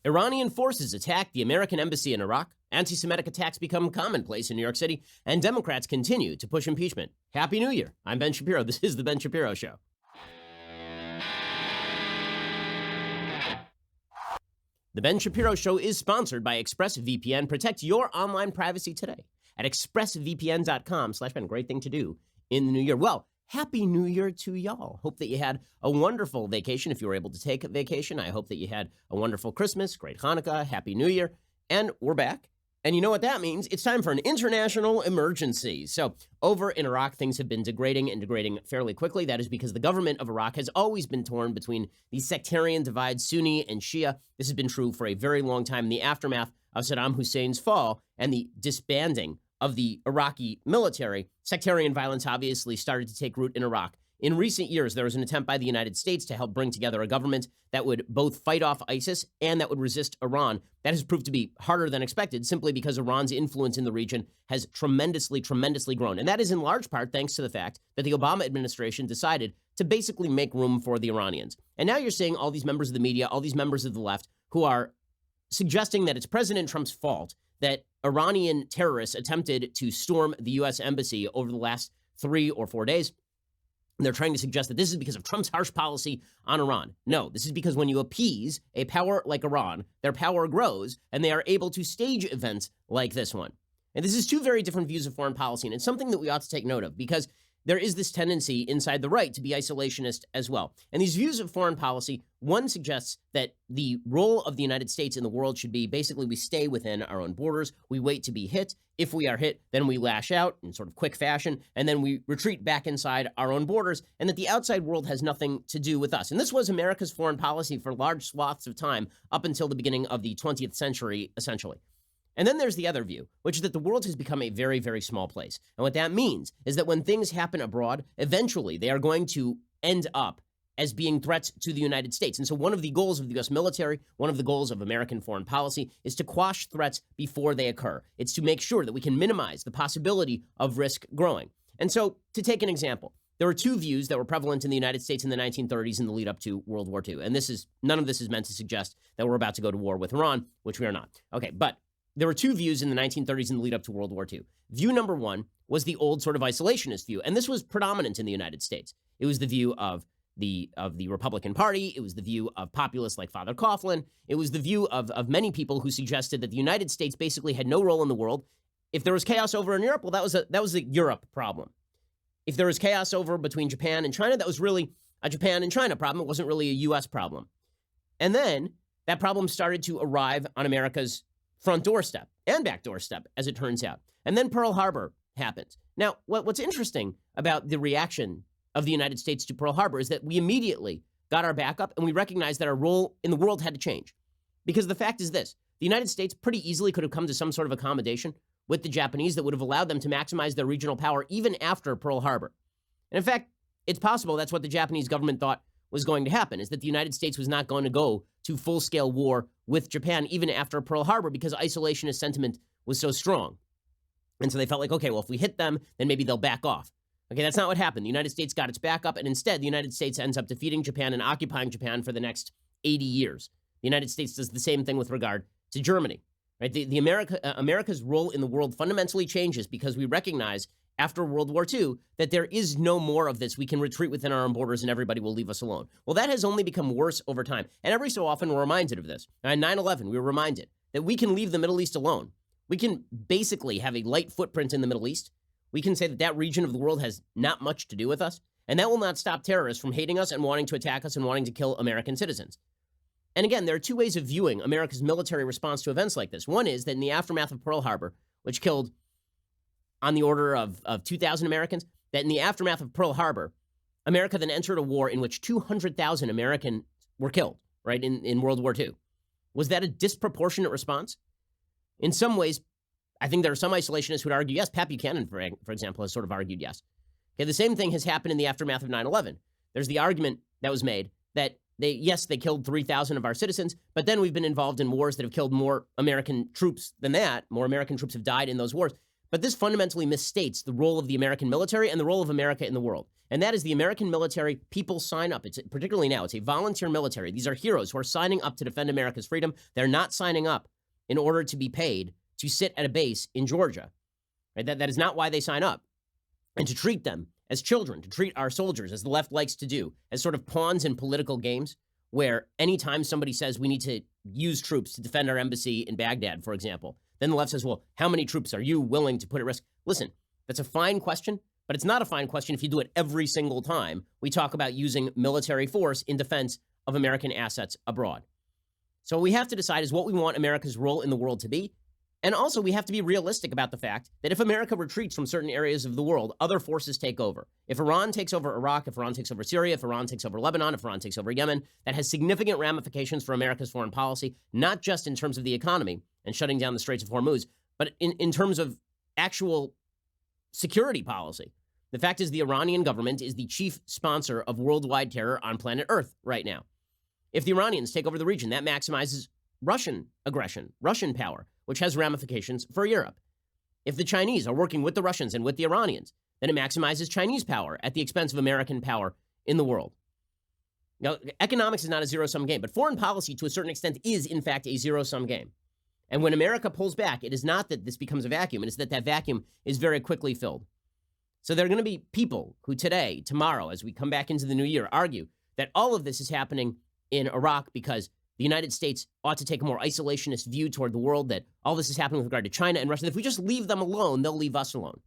Iranian forces attack the American embassy in Iraq. Anti-Semitic attacks become commonplace in New York City. And Democrats continue to push impeachment. Happy New Year. I'm Ben Shapiro. This is The Ben Shapiro Show. The Ben Shapiro Show is sponsored by ExpressVPN. Protect your online privacy today at expressvpn.com/Ben. Great thing to do in the new year. Well, Happy New Year to y'all. Hope that you had a wonderful vacation. If you were able to take a vacation, I hope that you had a wonderful Christmas, great Hanukkah, Happy New Year. And we're back. And you know what that means? It's time for an international emergency. So over in Iraq, things have been degrading fairly quickly. That is because the government of Iraq has always been torn between the sectarian divide, Sunni and Shia. This has been true for a very long time in the aftermath of Saddam Hussein's fall and the disbanding of the Iraqi military. Sectarian violence obviously started to take root in Iraq. In recent years, there was an attempt by the United States to help bring together a government that would both fight off ISIS and that would resist Iran. That has proved to be harder than expected simply because Iran's influence in the region has tremendously grown. And that is in large part thanks to the fact that the Obama administration decided to basically make room for the Iranians. And now you're seeing all these members of the media, all these members of the left who are suggesting that it's President Trump's fault that Iranian terrorists attempted to storm the U.S. embassy over the last 3 or 4 days. And they're trying to suggest that this is because of Trump's harsh policy on Iran. No, this is because when you appease a power like Iran, their power grows and they are able to stage events like this one. And this is two very different views of foreign policy. And it's something that we ought to take note of because there is this tendency inside the right to be isolationist as well. And these views of foreign policy, one suggests that the role of the United States in the world should be basically we stay within our own borders. We wait to be hit. If we are hit, then we lash out in sort of quick fashion, and then we retreat back inside our own borders, and that the outside world has nothing to do with us. And this was America's foreign policy for large swaths of time up until the beginning of the 20th century, essentially. And then there's the other view, which is that the world has become a very, very small place. And what that means is that when things happen abroad, eventually they are going to end up as being threats to the United States. And so one of the goals of the U.S. military, one of the goals of American foreign policy is to quash threats before they occur. It's to make sure that we can minimize the possibility of risk growing. And so to take an example, there were two views that were prevalent in the United States in the 1930s in the lead up to World War II. And none of this is meant to suggest that we're about to go to war with Iran, which we are not. Okay, but there were two views in the 1930s in the lead up to World War II. View number one was the old sort of isolationist view, and this was predominant in the United States. It was the view of the Republican Party. It was the view of populists like Father Coughlin. It was the view of many people who suggested that the United States basically had no role in the world. If there was chaos over in Europe, well, that was a Europe problem. If there was chaos over between Japan and China, that was really a Japan and China problem. It wasn't really a U.S. problem. And then that problem started to arrive on America's front doorstep and back doorstep, as it turns out. And then Pearl Harbor happened. Now, what's interesting about the reaction of the United States to Pearl Harbor is that we immediately got our back up and we recognized that our role in the world had to change. Because the fact is this, the United States pretty easily could have come to some sort of accommodation with the Japanese that would have allowed them to maximize their regional power even after Pearl Harbor. And in fact, it's possible that's what the Japanese government thought was going to happen, is that the United States was not going to go to full-scale war with Japan even after Pearl Harbor because isolationist sentiment was so strong. And so they felt like, okay, well, if we hit them, then maybe they'll back off. Okay, that's not what happened. The United States got its back up, and instead, the United States ends up defeating Japan and occupying Japan for the next 80 years. The United States does the same thing with regard to Germany. Right? America's role in the world fundamentally changes because we recognize after World War II, that there is no more of this. We can retreat within our own borders and everybody will leave us alone. Well, that has only become worse over time. And every so often we're reminded of this. On 9/11, we were reminded that we can leave the Middle East alone. We can basically have a light footprint in the Middle East. We can say that that region of the world has not much to do with us. And that will not stop terrorists from hating us and wanting to attack us and wanting to kill American citizens. And again, there are two ways of viewing America's military response to events like this. One is that in the aftermath of Pearl Harbor, which killed on the order of 2,000 Americans, that in the aftermath of Pearl Harbor, America then entered a war in which 200,000 Americans were killed, right, in World War II. Was that a disproportionate response? In some ways, I think there are some isolationists who would argue yes. Pat Buchanan, for example, has sort of argued yes. Okay, the same thing has happened in the aftermath of 9/11. There's the argument that was made that they killed 3,000 of our citizens, but then we've been involved in wars that have killed more American troops than that. More American troops have died in those wars. But this fundamentally misstates the role of the American military and the role of America in the world. And that is the American military. People sign up. It's particularly now, it's a volunteer military. These are heroes who are signing up to defend America's freedom. They're not signing up in order to be paid to sit at a base in Georgia. Right? That is not why they sign up. And to treat them as children, to treat our soldiers, as the left likes to do, as sort of pawns in political games, where anytime somebody says we need to use troops to defend our embassy in Baghdad, for example, then the left says, well, how many troops are you willing to put at risk? Listen, that's a fine question, but it's not a fine question if you do it every single time we talk about using military force in defense of American assets abroad. So what we have to decide is what we want America's role in the world to be. And also, we have to be realistic about the fact that if America retreats from certain areas of the world, other forces take over. If Iran takes over Iraq, if Iran takes over Syria, if Iran takes over Lebanon, if Iran takes over Yemen, that has significant ramifications for America's foreign policy, not just in terms of the economy and shutting down the Straits of Hormuz, but in terms of actual security policy. The fact is the Iranian government is the chief sponsor of worldwide terror on planet Earth right now. If the Iranians take over the region, that maximizes Russian aggression, Russian power, which has ramifications for Europe. If the Chinese are working with the Russians and with the Iranians, then it maximizes Chinese power at the expense of American power in the world. Now, economics is not a zero-sum game, but foreign policy to a certain extent is, in fact, a zero-sum game. And when America pulls back, it is not that this becomes a vacuum, it is that that vacuum is very quickly filled. So there are going to be people who today, tomorrow, as we come back into the new year, argue that all of this is happening in Iraq because the United States ought to take a more isolationist view toward the world, that all this is happening with regard to China and Russia. If we just leave them alone, they'll leave us alone.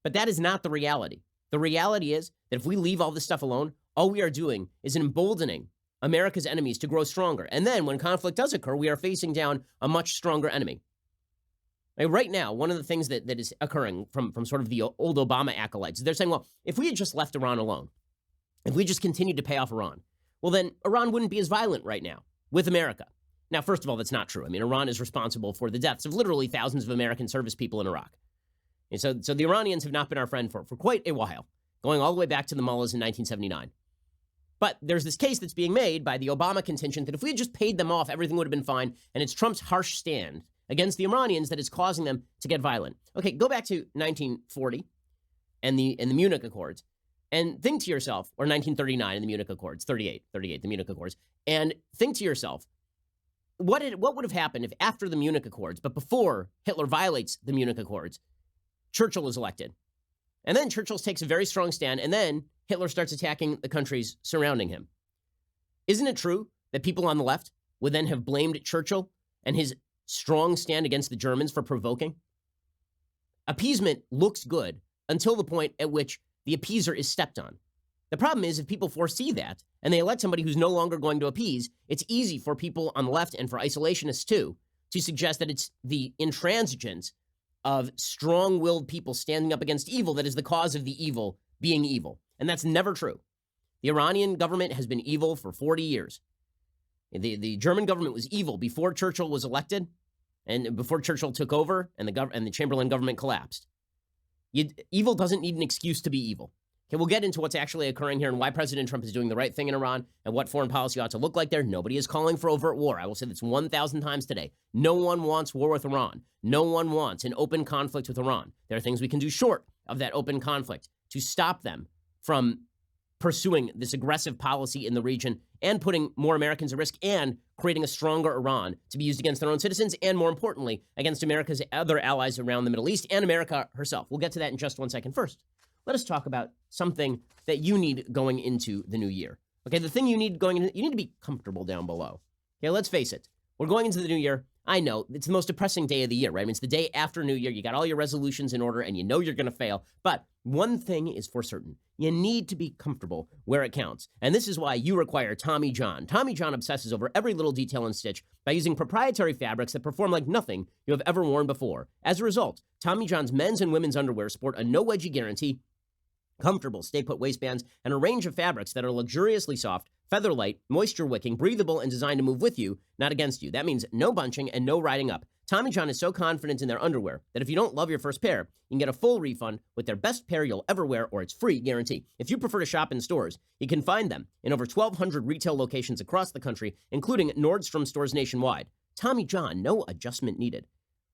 But that is not the reality. The reality is that if we leave all this stuff alone, all we are doing is emboldening America's enemies to grow stronger. And then when conflict does occur, we are facing down a much stronger enemy. Right now, one of the things that is occurring from sort of the old Obama acolytes, they're saying, well, if we had just left Iran alone, if we just continued to pay off Iran, well, then Iran wouldn't be as violent right now with America. Now, first of all, that's not true. I mean, Iran is responsible for the deaths of literally thousands of American service people in Iraq. And so the Iranians have not been our friend for quite a while, going all the way back to the mullahs in 1979. But there's this case that's being made by the Obama contingent that if we had just paid them off, everything would have been fine. And it's Trump's harsh stand against the Iranians that is causing them to get violent. Okay, go back to 1940 and the Munich Accords. And think to yourself, or 1939 in the Munich Accords, 38, the Munich Accords, and think to yourself, what would have happened if after the Munich Accords, but before Hitler violates the Munich Accords, Churchill is elected? And then Churchill takes a very strong stand, and then Hitler starts attacking the countries surrounding him. Isn't it true that people on the left would then have blamed Churchill and his strong stand against the Germans for provoking? Appeasement looks good until the point at which the appeaser is stepped on. The problem is if people foresee that and they elect somebody who's no longer going to appease, it's easy for people on the left and for isolationists too to suggest that it's the intransigence of strong-willed people standing up against evil that is the cause of the evil being evil. And that's never true. The Iranian government has been evil for 40 years. The German government was evil before Churchill was elected and before Churchill took over and the Chamberlain government collapsed. Evil doesn't need an excuse to be evil. Okay, we'll get into what's actually occurring here and why President Trump is doing the right thing in Iran and what foreign policy ought to look like there. Nobody is calling for overt war. I will say this 1,000 times today. No one wants war with Iran. No one wants an open conflict with Iran. There are things we can do short of that open conflict to stop them from pursuing this aggressive policy in the region and putting more Americans at risk and creating a stronger Iran to be used against their own citizens and, more importantly, against America's other allies around the Middle East and America herself. We'll get to that in just 1 second. First, let us talk about something that you need going into the new year. Okay, the thing you need going into, you need to be comfortable down below. Okay, let's face it. We're going into the new year. I know it's the most depressing day of the year, right? I mean, it's the day after New Year. You got all your resolutions in order and you know you're going to fail. But one thing is for certain. You need to be comfortable where it counts. And this is why you require Tommy John. Tommy John obsesses over every little detail and stitch by using proprietary fabrics that perform like nothing you have ever worn before. As a result, Tommy John's men's and women's underwear sport a no wedgie guarantee, comfortable stay-put waistbands, and a range of fabrics that are luxuriously soft, feather-light, moisture-wicking, breathable, and designed to move with you, not against you. That means no bunching and no riding up. Tommy John is so confident in their underwear that if you don't love your first pair, you can get a full refund with their best pair you'll ever wear or its free guarantee. If you prefer to shop in stores, you can find them in over 1,200 retail locations across the country, including Nordstrom stores nationwide. Tommy John, no adjustment needed.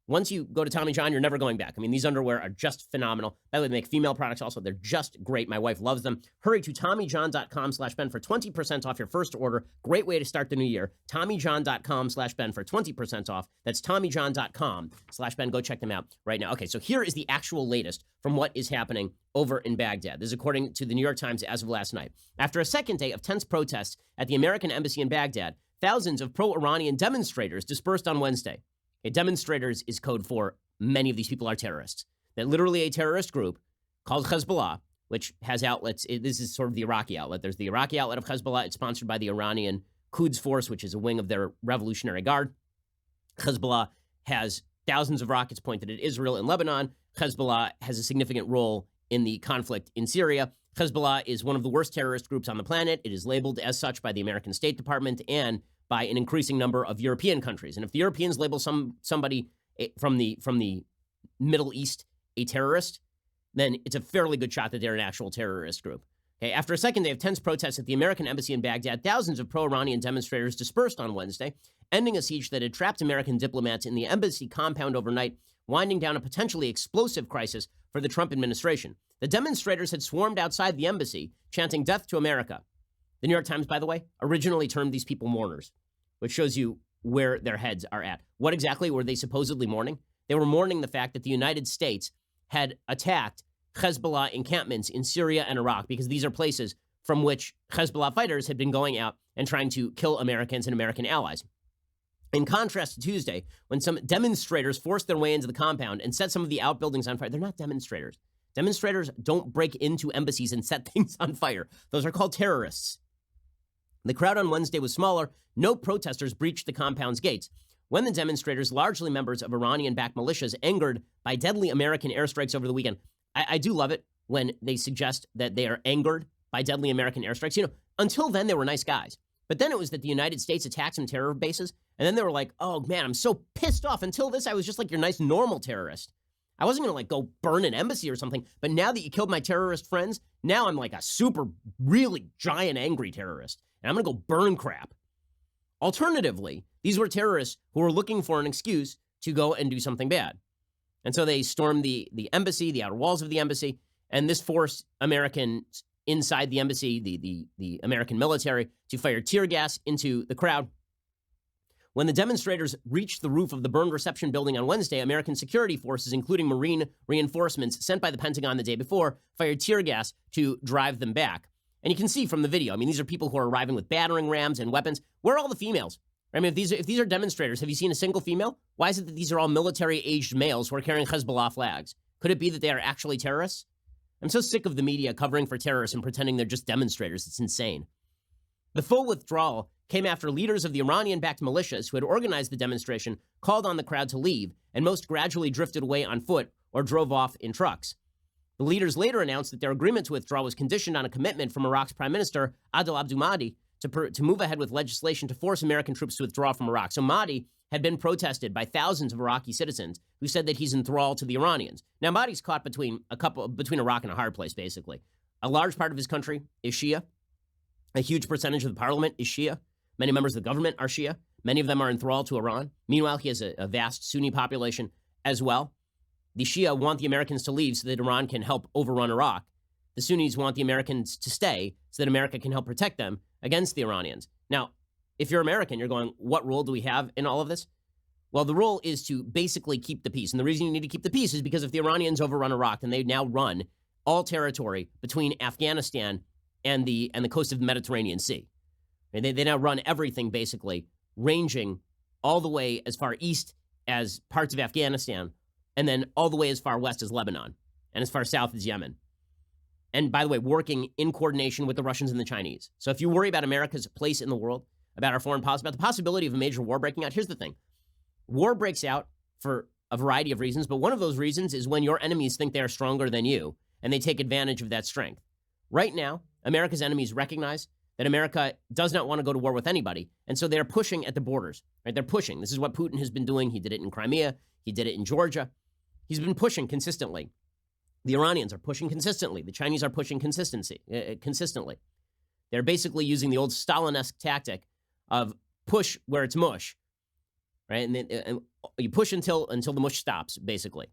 Once you go to Tommy John, you're never going back. I mean, these underwear are just phenomenal. By the way, they make female products also. They're just great. My wife loves them. Hurry to TommyJohn.com/Ben for 20% off your first order. Great way to start the new year. TommyJohn.com/Ben for 20% off. That's TommyJohn.com/Ben. Go check them out right now. Okay, so here is the actual latest from what is happening over in Baghdad. This is according to the New York Times as of last night. After a second day of tense protests at the American embassy in Baghdad, thousands of pro-Iranian demonstrators dispersed on Wednesday. Okay, demonstrators is code for many of these people are terrorists. That literally a terrorist group called Hezbollah, which has outlets. This is sort of the Iraqi outlet. There's the Iraqi outlet of Hezbollah. It's sponsored by the Iranian Quds Force, which is a wing of their Revolutionary Guard. Hezbollah has thousands of rockets pointed at Israel and Lebanon. Hezbollah has a significant role in the conflict in Syria. Hezbollah is one of the worst terrorist groups on the planet. It is labeled as such by the American State Department and by an increasing number of European countries. And if the Europeans label somebody from the Middle East a terrorist, then it's a fairly good shot that they're an actual terrorist group. Okay, after a second day of tense protests at the American embassy in Baghdad, thousands of pro-Iranian demonstrators dispersed on Wednesday, ending a siege that had trapped American diplomats in the embassy compound overnight, winding down a potentially explosive crisis for the Trump administration. The demonstrators had swarmed outside the embassy, chanting "Death to America." The New York Times, by the way, originally termed these people mourners, which shows you where their heads are at. What exactly were they supposedly mourning? They were mourning the fact that the United States had attacked Hezbollah encampments in Syria and Iraq, because these are places from which Hezbollah fighters had been going out and trying to kill Americans and American allies. In contrast to Tuesday, when some demonstrators forced their way into the compound and set some of the outbuildings on fire. They're not demonstrators. Demonstrators don't break into embassies and set things on fire. Those are called terrorists. The crowd on Wednesday was smaller. No protesters breached the compound's gates. When the demonstrators, largely members of Iranian-backed militias, angered by deadly American airstrikes over the weekend. I do love it when they suggest that they are angered by deadly American airstrikes. You know, until then, they were nice guys. But then it was that the United States attacked some terror bases, and then they were like, oh, man, I'm so pissed off. Until this, I was just like your nice, normal terrorist. I wasn't going to, go burn an embassy or something. But now that you killed my terrorist friends, now I'm like a super, really giant, angry terrorist. And I'm going to go burn crap. Alternatively, these were terrorists who were looking for an excuse to go and do something bad. And so they stormed the embassy, the outer walls of the embassy, and this forced Americans inside the embassy, the American military, to fire tear gas into the crowd. When the demonstrators reached the roof of the burned reception building on Wednesday, American security forces, including Marine reinforcements sent by the Pentagon the day before, fired tear gas to drive them back. And you can see from the video, I mean, these are people who are arriving with battering rams and weapons. Where are all the females? I mean, if these are demonstrators, have you seen a single female? Why is it that these are all military-aged males who are carrying Hezbollah flags? Could it be that they are actually terrorists? I'm so sick of the media covering for terrorists and pretending they're just demonstrators. It's insane. The full withdrawal came after leaders of the Iranian-backed militias who had organized the demonstration called on the crowd to leave, and most gradually drifted away on foot or drove off in trucks. The leaders later announced that their agreement to withdraw was conditioned on a commitment from Iraq's Prime Minister, Adel Abdul-Mahdi, to move ahead with legislation to force American troops to withdraw from Iraq. So Mahdi had been protested by thousands of Iraqi citizens who said that he's enthralled to the Iranians. Now, Mahdi's caught between Iraq and a hard place, basically. A large part of his country is Shia. A huge percentage of the parliament is Shia. Many members of the government are Shia. Many of them are enthralled to Iran. Meanwhile, he has a vast Sunni population as well. The Shia want the Americans to leave so that Iran can help overrun Iraq. The Sunnis want the Americans to stay so that America can help protect them against the Iranians. Now, if you're American, you're going, what role do we have in all of this? Well, the role is to basically keep the peace. And the reason you need to keep the peace is because if the Iranians overrun Iraq, then they now run all territory between Afghanistan and the coast of the Mediterranean Sea. And they now run everything, basically, ranging all the way as far east as parts of Afghanistan, and then all the way as far west as Lebanon, and as far south as Yemen. And by the way, working in coordination with the Russians and the Chinese. So if you worry about America's place in the world, about our foreign policy, about the possibility of a major war breaking out, here's the thing. War breaks out for a variety of reasons, but one of those reasons is when your enemies think they are stronger than you, and they take advantage of that strength. Right now, America's enemies recognize that America does not want to go to war with anybody, and so they're pushing at the borders. Right? They're pushing. This is what Putin has been doing. He did it in Crimea. He did it in Georgia. He's been pushing consistently. The Iranians are pushing consistently. The Chinese are pushing consistently. They're basically using the old Stalin-esque tactic of push where it's mush. right? And you push until the mush stops, basically.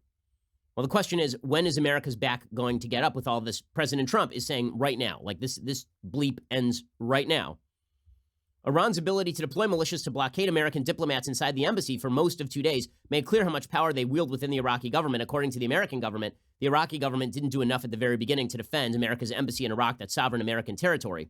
Well, the question is, when is America's back going to get up with all this? President Trump is saying right now, like this bleep ends right now. Iran's ability to deploy militias to blockade American diplomats inside the embassy for most of 2 days made clear how much power they wield within the Iraqi government. According to the American government, the Iraqi government didn't do enough at the very beginning to defend America's embassy in Iraq, that's sovereign American territory.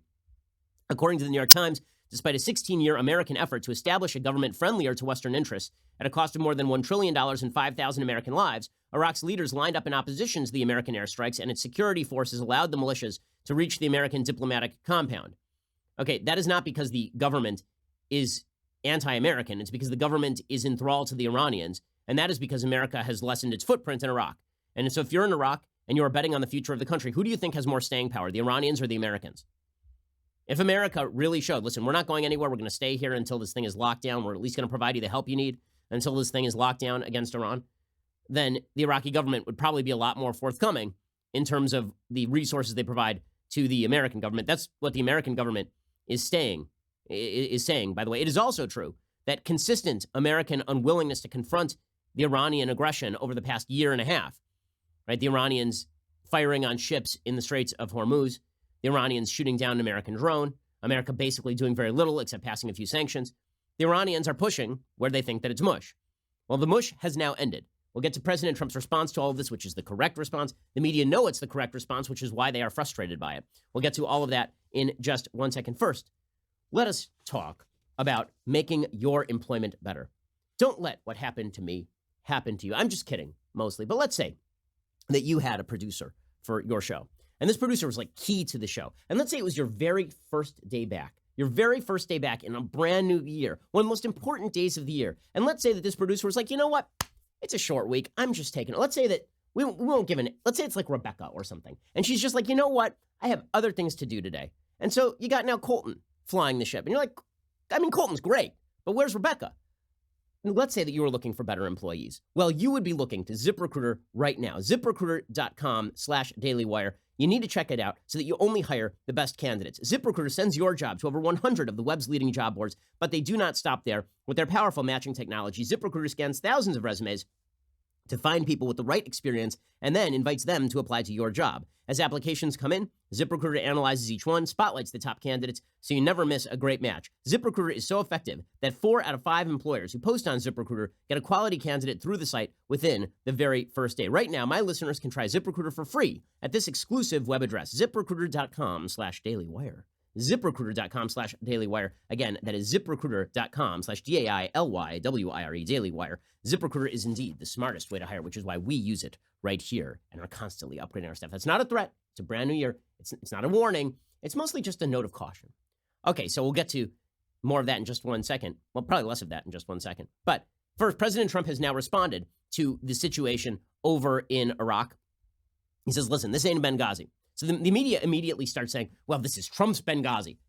According to the New York Times, despite a 16-year American effort to establish a government friendlier to Western interests at a cost of more than $1 trillion and 5,000 American lives, Iraq's leaders lined up in opposition to the American airstrikes, and its security forces allowed the militias to reach the American diplomatic compound. Okay, that is not because the government is anti-American. It's because the government is in thrall to the Iranians, and that is because America has lessened its footprint in Iraq. And so if you're in Iraq and you're betting on the future of the country, who do you think has more staying power, the Iranians or the Americans? If America really showed, listen, we're not going anywhere. We're going to stay here until this thing is locked down. We're at least going to provide you the help you need until this thing is locked down against Iran, then the Iraqi government would probably be a lot more forthcoming in terms of the resources they provide to the American government. That's what the American government is saying, by the way. It is also true that consistent American unwillingness to confront the Iranian aggression over the past year and a half, right? The Iranians firing on ships in the Straits of Hormuz, the Iranians shooting down an American drone, America basically doing very little except passing a few sanctions. The Iranians are pushing where they think that it's mush. Well, the mush has now ended. We'll get to President Trump's response to all of this, which is the correct response. The media know it's the correct response, which is why they are frustrated by it. We'll get to all of that in just 1 second. First, let us talk about making your employment better. Don't let what happened to me happen to you. I'm just kidding, mostly. But let's say that you had a producer for your show, and this producer was like key to the show. And let's say it was your very first day back. Your very first day back in a brand new year, one of the most important days of the year. And let's say that this producer was like, you know what? It's a short week. I'm just taking it. Let's say that we won't give let's say it's like Rebecca or something. And she's just like, you know what? I have other things to do today. And so you got now Colton flying the ship. And you're like, I mean, Colton's great, but where's Rebecca? And let's say that you were looking for better employees. Well, you would be looking to ZipRecruiter right now. ZipRecruiter.com/dailywire. You need to check it out so that you only hire the best candidates. ZipRecruiter sends your job to over 100 of the web's leading job boards, but they do not stop there. With their powerful matching technology, ZipRecruiter scans thousands of resumes to find people with the right experience and then invites them to apply to your job. As applications come in, ZipRecruiter analyzes each one, spotlights the top candidates, so you never miss a great match. ZipRecruiter is so effective that 4 out of 5 employers who post on ZipRecruiter get a quality candidate through the site within the very first day. Right now, my listeners can try ZipRecruiter for free at this exclusive web address, ZipRecruiter.com/dailywire. ZipRecruiter.com/dailywire. Again, that is ZipRecruiter.com/DAILYWIRE, dailywire. ZipRecruiter is indeed the smartest way to hire, which is why we use it right here and are constantly upgrading our stuff. That's not a threat. It's a brand new year. It's not a warning. It's mostly just a note of caution. Okay, so we'll get to more of that in just 1 second. Well, probably less of that in just 1 second. But first, President Trump has now responded to the situation over in Iraq. He says, listen, this ain't Benghazi. So the media immediately starts saying, well, this is Trump's Benghazi.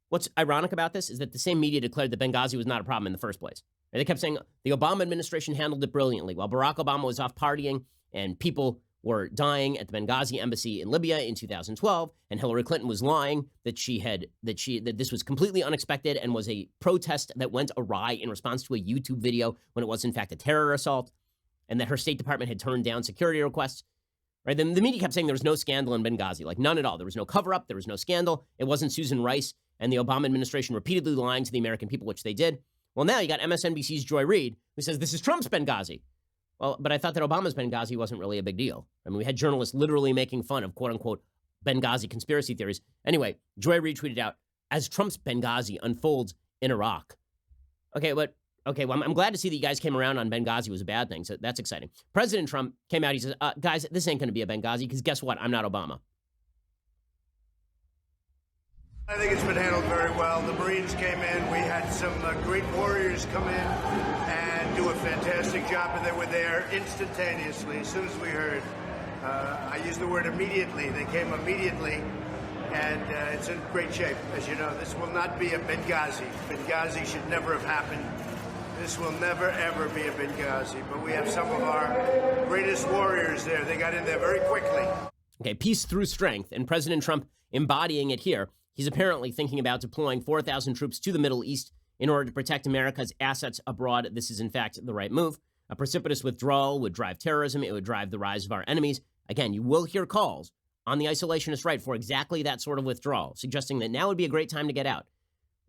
What's ironic about this is that the same media declared that Benghazi was not a problem in the first place. And they kept saying the Obama administration handled it brilliantly. While Barack Obama was off partying and people were dying at the Benghazi embassy in Libya in 2012, and Hillary Clinton was lying that this was completely unexpected and was a protest that went awry in response to a YouTube video when it was in fact a terror assault, and that her State Department had turned down security requests. Right? Then the media kept saying there was no scandal in Benghazi, like none at all. There was no cover-up. There was no scandal. It wasn't Susan Rice and the Obama administration repeatedly lying to the American people, which they did. Well, now you got MSNBC's Joy Reid, who says this is Trump's Benghazi. Well, but I thought that Obama's Benghazi wasn't really a big deal. I mean, we had journalists literally making fun of quote-unquote Benghazi conspiracy theories. Anyway, Joy Reid tweeted out, as Trump's Benghazi unfolds in Iraq. Well, I'm glad to see that you guys came around on Benghazi was a bad thing, so that's exciting. President Trump came out, he says, guys, this ain't going to be a Benghazi, because guess what? I'm not Obama. I think it's been handled very well. The Marines came in. We had some great warriors come in and do a fantastic job, and they were there instantaneously as soon as we heard. I use the word immediately. They came immediately, and it's in great shape. As you know, this will not be a Benghazi. Benghazi should never have happened. This will never, ever be a Benghazi, but we have some of our greatest warriors there. They got in there very quickly. Okay, peace through strength, and President Trump embodying it here. He's apparently thinking about deploying 4,000 troops to the Middle East in order to protect America's assets abroad. This is, in fact, the right move. A precipitous withdrawal would drive terrorism. It would drive the rise of our enemies. Again, you will hear calls on the isolationist right for exactly that sort of withdrawal, suggesting that now would be a great time to get out.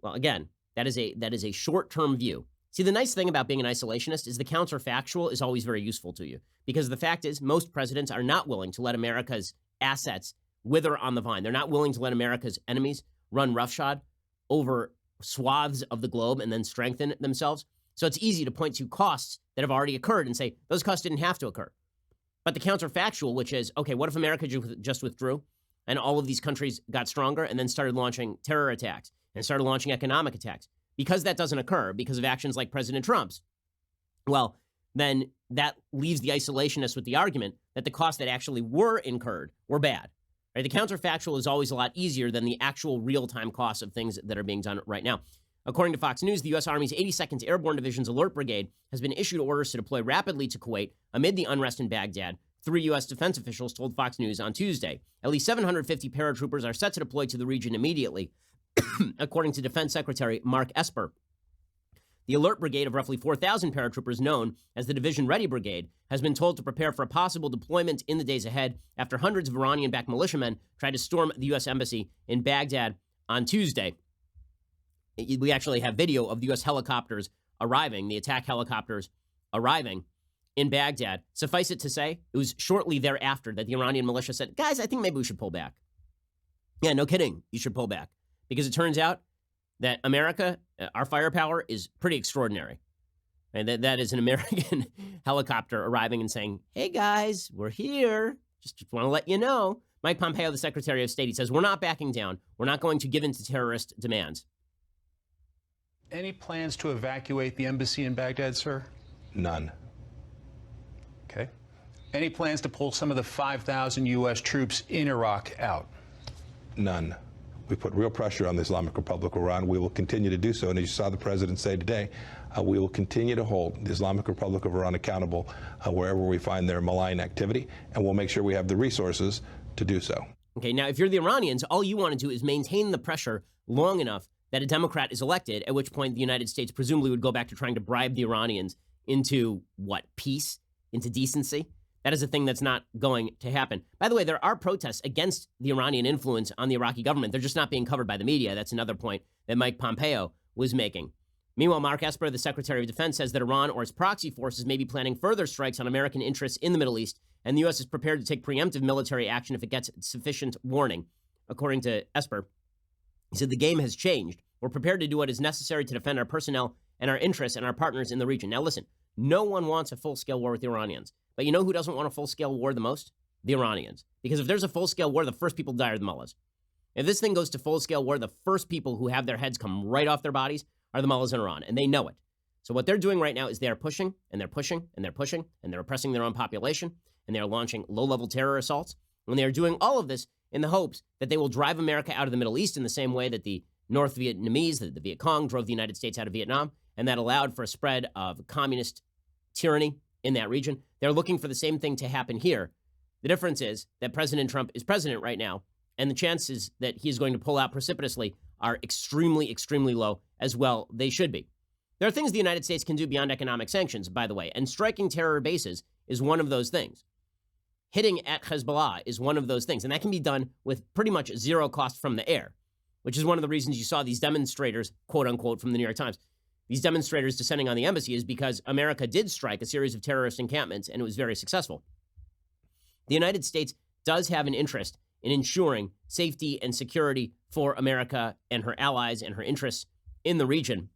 Well, again, that is a short-term view. See, the nice thing about being an isolationist is the counterfactual is always very useful to you, because the fact is most presidents are not willing to let America's assets wither on the vine. They're not willing to let America's enemies run roughshod over swaths of the globe and then strengthen themselves. So it's easy to point to costs that have already occurred and say those costs didn't have to occur. But the counterfactual, which is, okay, what if America just withdrew and all of these countries got stronger and then started launching terror attacks and started launching economic attacks? Because that doesn't occur because of actions like President Trump's, well, then that leaves the isolationists with the argument that the costs that actually were incurred were bad. Right? The counterfactual is always a lot easier than the actual real-time costs of things that are being done right now. According to Fox News, the U.S. Army's 82nd Airborne Division's Alert Brigade has been issued orders to deploy rapidly to Kuwait amid the unrest in Baghdad. 3 U.S. defense officials told Fox News on Tuesday. At least 750 paratroopers are set to deploy to the region immediately, according to Defense Secretary Mark Esper. The Alert Brigade of roughly 4,000 paratroopers, known as the Division Ready Brigade, has been told to prepare for a possible deployment in the days ahead after hundreds of Iranian-backed militiamen tried to storm the U.S. Embassy in Baghdad on Tuesday. We actually have video of the U.S. helicopters arriving, the attack helicopters arriving in Baghdad. Suffice it to say, it was shortly thereafter that the Iranian militia said, guys, I think maybe we should pull back. Yeah, no kidding. You should pull back. Because it turns out that America, our firepower is pretty extraordinary. And that is an American helicopter arriving and saying, hey, guys, we're here. Just want to let you know. Mike Pompeo, the Secretary of State, he says, we're not backing down. We're not going to give in to terrorist demands. Any plans to evacuate the embassy in Baghdad, sir? None. Okay. Any plans to pull some of the 5,000 U.S. troops in Iraq out? None. We put real pressure on the Islamic Republic of Iran. We will continue to do so. And as you saw the president say today, we will continue to hold the Islamic Republic of Iran accountable wherever we find their malign activity. And we'll make sure we have the resources to do so. Okay, now, if you're the Iranians, all you want to do is maintain the pressure long enough that a Democrat is elected, at which point the United States presumably would go back to trying to bribe the Iranians into, what, peace? Into decency? That is a thing that's not going to happen. By the way, there are protests against the Iranian influence on the Iraqi government. They're just not being covered by the media. That's another point that Mike Pompeo was making. Meanwhile, Mark Esper, the Secretary of Defense, says that Iran or its proxy forces may be planning further strikes on American interests in the Middle East, and the U.S. is prepared to take preemptive military action if it gets sufficient warning. According to Esper, he said the game has changed. We're prepared to do what is necessary to defend our personnel and our interests and our partners in the region. Now listen, no one wants a full-scale war with the Iranians. But you know who doesn't want a full-scale war the most? The Iranians. Because if there's a full-scale war, the first people to die are the mullahs. If this thing goes to full-scale war, the first people who have their heads come right off their bodies are the mullahs in Iran, and they know it. So what they're doing right now is they're pushing, and they're pushing, and they're pushing, and they're oppressing their own population, and they're launching low-level terror assaults. And they're doing all of this in the hopes that they will drive America out of the Middle East in the same way that the North Vietnamese, the Viet Cong, drove the United States out of Vietnam, and that allowed for a spread of communist tyranny in that region. They're looking for the same thing to happen here. The difference is that President Trump is president right now, and the chances that he's going to pull out precipitously are extremely, extremely low, as well they should be. There are things the United States can do beyond economic sanctions, by the way, and striking terror bases is one of those things. Hitting at Hezbollah is one of those things, and that can be done with pretty much zero cost from the air, which is one of the reasons you saw these demonstrators, quote unquote, from the New York Times, these demonstrators descending on the embassy is because America did strike a series of terrorist encampments, and it was very successful. The United States does have an interest in ensuring safety and security for America and her allies and her interests in the region.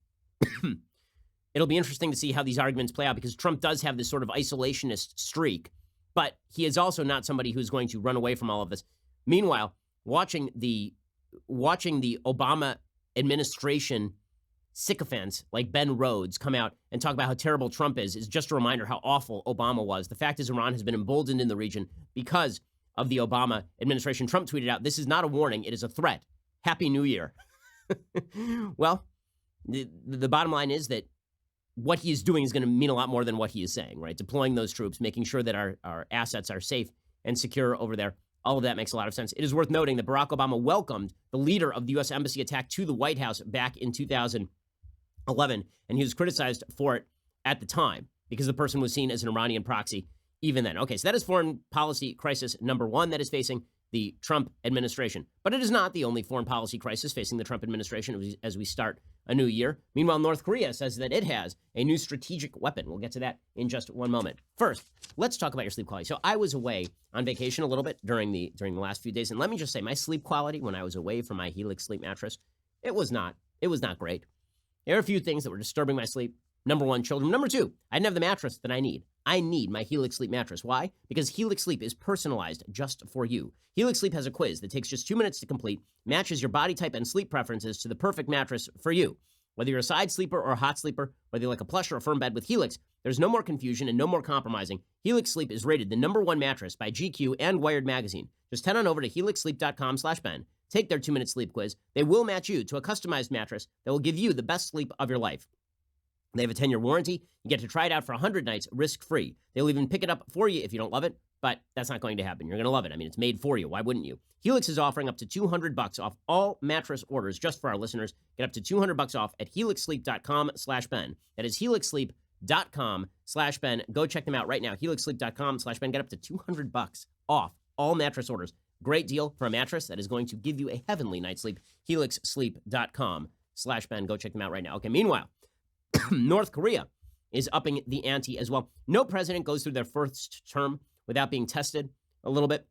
It'll be interesting to see how these arguments play out because Trump does have this sort of isolationist streak, but he is also not somebody who's going to run away from all of this. Meanwhile, watching the Obama administration sycophants like Ben Rhodes come out and talk about how terrible Trump is just a reminder how awful Obama was. The fact is Iran has been emboldened in the region because of the Obama administration. Trump tweeted out, "This is not a warning, it is a threat. Happy New Year." Well, the bottom line is that what he is doing is going to mean a lot more than what he is saying, right? Deploying those troops, making sure that our assets are safe and secure over there. All of that makes a lot of sense. It is worth noting that Barack Obama welcomed the leader of the U.S. Embassy attack to the White House back in 2016. 11, and he was criticized for it at the time because the person was seen as an Iranian proxy even then. Okay, so that is foreign policy crisis number one that is facing the Trump administration. But it is not the only foreign policy crisis facing the Trump administration as we start a new year. Meanwhile, North Korea says that it has a new strategic weapon. We'll get to that in just one moment. First, let's talk about your sleep quality. So I was away on vacation a little bit during the last few days, and let me just say my sleep quality when I was away from my Helix sleep mattress, it was not great. There are a few things that were disturbing my sleep. Number one, children. Number two, I didn't have the mattress that I need. I need my Helix Sleep mattress. Why? Because Helix Sleep is personalized just for you. Helix Sleep has a quiz that takes just 2 minutes to complete, matches your body type and sleep preferences to the perfect mattress for you. Whether you're a side sleeper or a hot sleeper, whether you like a plush or a firm bed with Helix, there's no more confusion and no more compromising. Helix Sleep is rated the #1 mattress by GQ and Wired Magazine. Just head on over to helixsleep.com/Ben. Take their 2-minute sleep quiz. They will match you to a customized mattress that will give you the best sleep of your life. They have a 10-year warranty. You get to try it out for 100 nights risk-free. They'll even pick it up for you if you don't love it, but that's not going to happen. You're going to love it. I mean, it's made for you. Why wouldn't you? Helix is offering up to $200 off all mattress orders just for our listeners. Get up to $200 off at helixsleep.com/Ben. That is helixsleep.com/Ben. Go check them out right now. helixsleep.com/Ben. Get up to $200 off all mattress orders. Great deal for a mattress that is going to give you a heavenly night's sleep. helixsleep.com/Ben. Go check them out right now. Okay, meanwhile, North Korea is upping the ante as well. No president goes through their first term without being tested a little bit.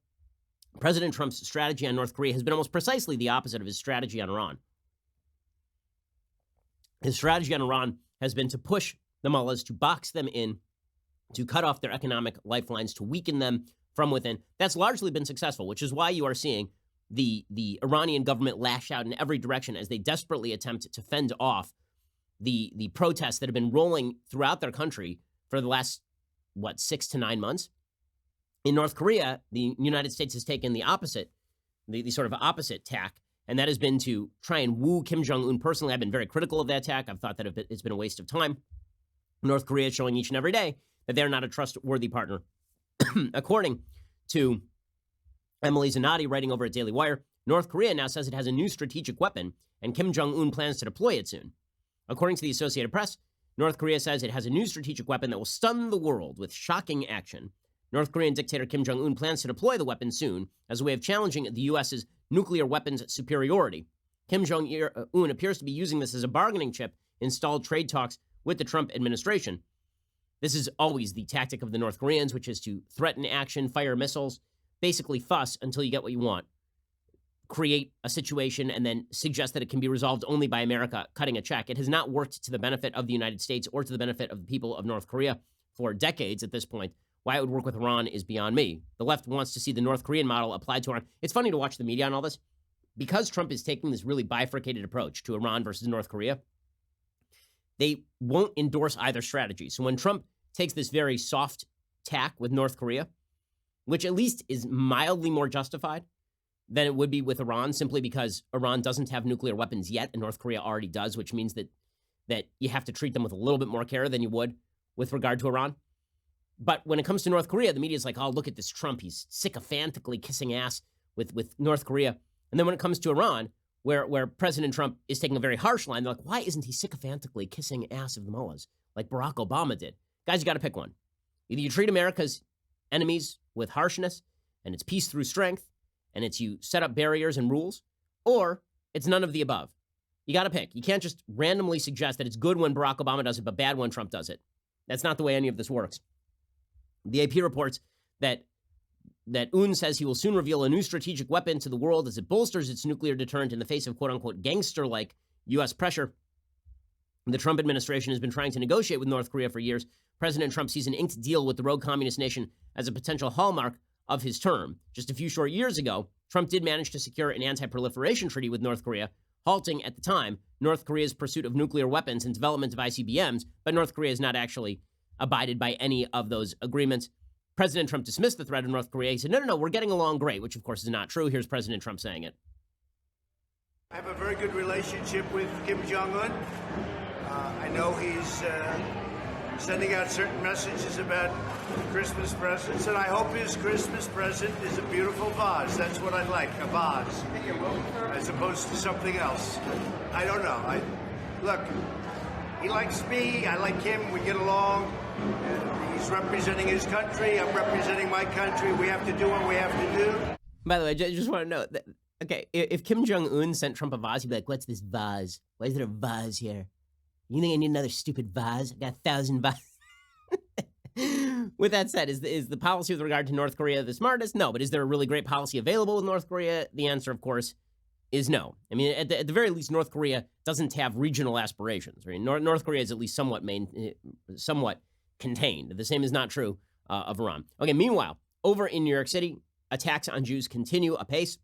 President Trump's strategy on North Korea has been almost precisely the opposite of his strategy on Iran. His strategy on Iran has been to push the mullahs, to box them in, to cut off their economic lifelines, to weaken them from within. That's largely been successful, which is why you are seeing the Iranian government lash out in every direction as they desperately attempt to fend off the protests that have been rolling throughout their country for the last, 6 to 9 months. In North Korea, the United States has taken the opposite, the sort of opposite tack, and that has been to try and woo Kim Jong-un personally. I've been very critical of that tack. I've thought that it's been a waste of time. North Korea is showing each and every day that they're not a trustworthy partner. According to Emily Zanotti writing over at Daily Wire, North Korea now says it has a new strategic weapon, and Kim Jong-un plans to deploy it soon. According to the Associated Press, North Korea says it has a new strategic weapon that will stun the world with shocking action. North Korean dictator Kim Jong-un plans to deploy the weapon soon as a way of challenging the U.S.'s nuclear weapons superiority. Kim Jong-un appears to be using this as a bargaining chip in stalled trade talks with the Trump administration. This is always the tactic of the North Koreans, which is to threaten action, fire missiles, basically fuss until you get what you want. Create a situation and then suggest that it can be resolved only by America cutting a check. It has not worked to the benefit of the United States or to the benefit of the people of North Korea for decades at this point. Why it would work with Iran is beyond me. The left wants to see the North Korean model applied to Iran. It's funny to watch the media on all this. Because Trump is taking this really bifurcated approach to Iran versus North Korea, they won't endorse either strategy. So when Trump takes this very soft tack with North Korea, which at least is mildly more justified than it would be with Iran, simply because Iran doesn't have nuclear weapons yet, and North Korea already does, which means that you have to treat them with a little bit more care than you would with regard to Iran. But when it comes to North Korea, the media is like, oh, look at this Trump. He's sycophantically kissing ass with North Korea. And then when it comes to Iran, where President Trump is taking a very harsh line, they're like, why isn't he sycophantically kissing ass of the mullahs like Barack Obama did? Guys, you got to pick one. Either you treat America's enemies with harshness, and it's peace through strength, and it's you set up barriers and rules, or it's none of the above. You got to pick. You can't just randomly suggest that it's good when Barack Obama does it, but bad when Trump does it. That's not the way any of this works. The AP reports that Un says he will soon reveal a new strategic weapon to the world as it bolsters its nuclear deterrent in the face of quote-unquote gangster-like U.S. pressure. The Trump administration has been trying to negotiate with North Korea for years. President Trump sees an inked deal with the rogue communist nation as a potential hallmark of his term. Just a few short years ago, Trump did manage to secure an anti-proliferation treaty with North Korea, halting at the time North Korea's pursuit of nuclear weapons and development of ICBMs, but North Korea has not actually abided by any of those agreements. President Trump dismissed the threat of North Korea. He said, no, we're getting along great, which of course is not true. Here's President Trump saying it. I have a very good relationship with Kim Jong-un. I know he's sending out certain messages about Christmas presents, and I hope his Christmas present is a beautiful vase. That's what I'd like, a vase, as opposed to something else. I don't know. Look, He likes me, I like him, we get along. He's representing his country, I'm representing my country. We have to do what we have to do. By the way, I just want to note that, okay, if Kim Jong-un sent Trump a vase, he'd be like, what's this vase? Why is there a vase here? You think I need another stupid vase? I got 1,000 vases. With that said, is the policy with regard to North Korea the smartest? No, but is there a really great policy available with North Korea? The answer, of course, is no. I mean, at the very least, North Korea doesn't have regional aspirations. Right? North Korea is at least somewhat contained. The same is not true of Iran. Okay, meanwhile, over in New York City, attacks on Jews continue apace.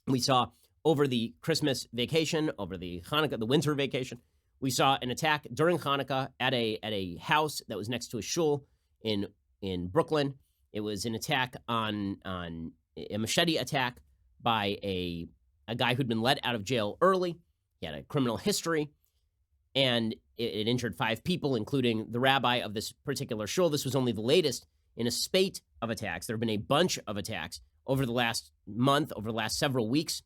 We saw over the Christmas vacation, over the Hanukkah, the winter vacation, we saw an attack during Hanukkah at a house that was next to a shul in Brooklyn. It was an attack on a machete attack by a guy who'd been let out of jail early. He had a criminal history, and it injured 5 people, including the rabbi of this particular shul. This was only the latest in a spate of attacks. There have been a bunch of attacks over the last month, over the last several weeks.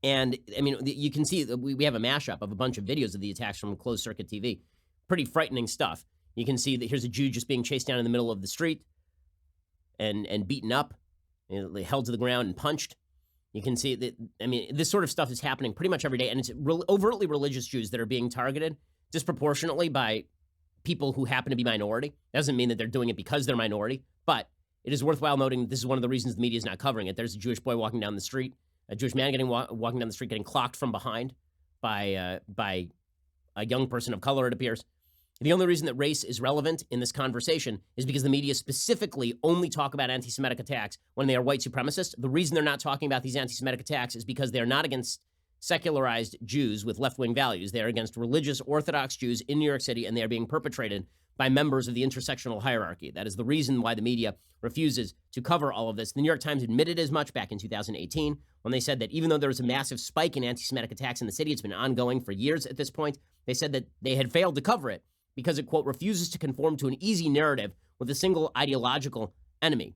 And, I mean, you can see that we have a mashup of a bunch of videos of the attacks from closed circuit TV. Pretty frightening stuff. You can see that here's a Jew just being chased down in the middle of the street and beaten up, held to the ground and punched. You can see that, I mean, this sort of stuff is happening pretty much every day, and it's overtly religious Jews that are being targeted disproportionately by people who happen to be minority. Doesn't mean that they're doing it because they're minority, but it is worthwhile noting that this is one of the reasons the media is not covering it. There's a Jewish boy walking down the street, a Jewish man walking down the street getting clocked from behind by a young person of color, it appears. The only reason that race is relevant in this conversation is because the media specifically only talk about anti-Semitic attacks when they are white supremacists. The reason they're not talking about these anti-Semitic attacks is because they're not against secularized Jews with left-wing values. They are against religious Orthodox Jews in New York City, and they are being perpetrated by members of the intersectional hierarchy. That is the reason why the media refuses to cover all of this. The New York Times admitted as much back in 2018 when they said that even though there was a massive spike in anti-Semitic attacks in the city, it's been ongoing for years at this point, they said that they had failed to cover it because it, quote, refuses to conform to an easy narrative with a single ideological enemy.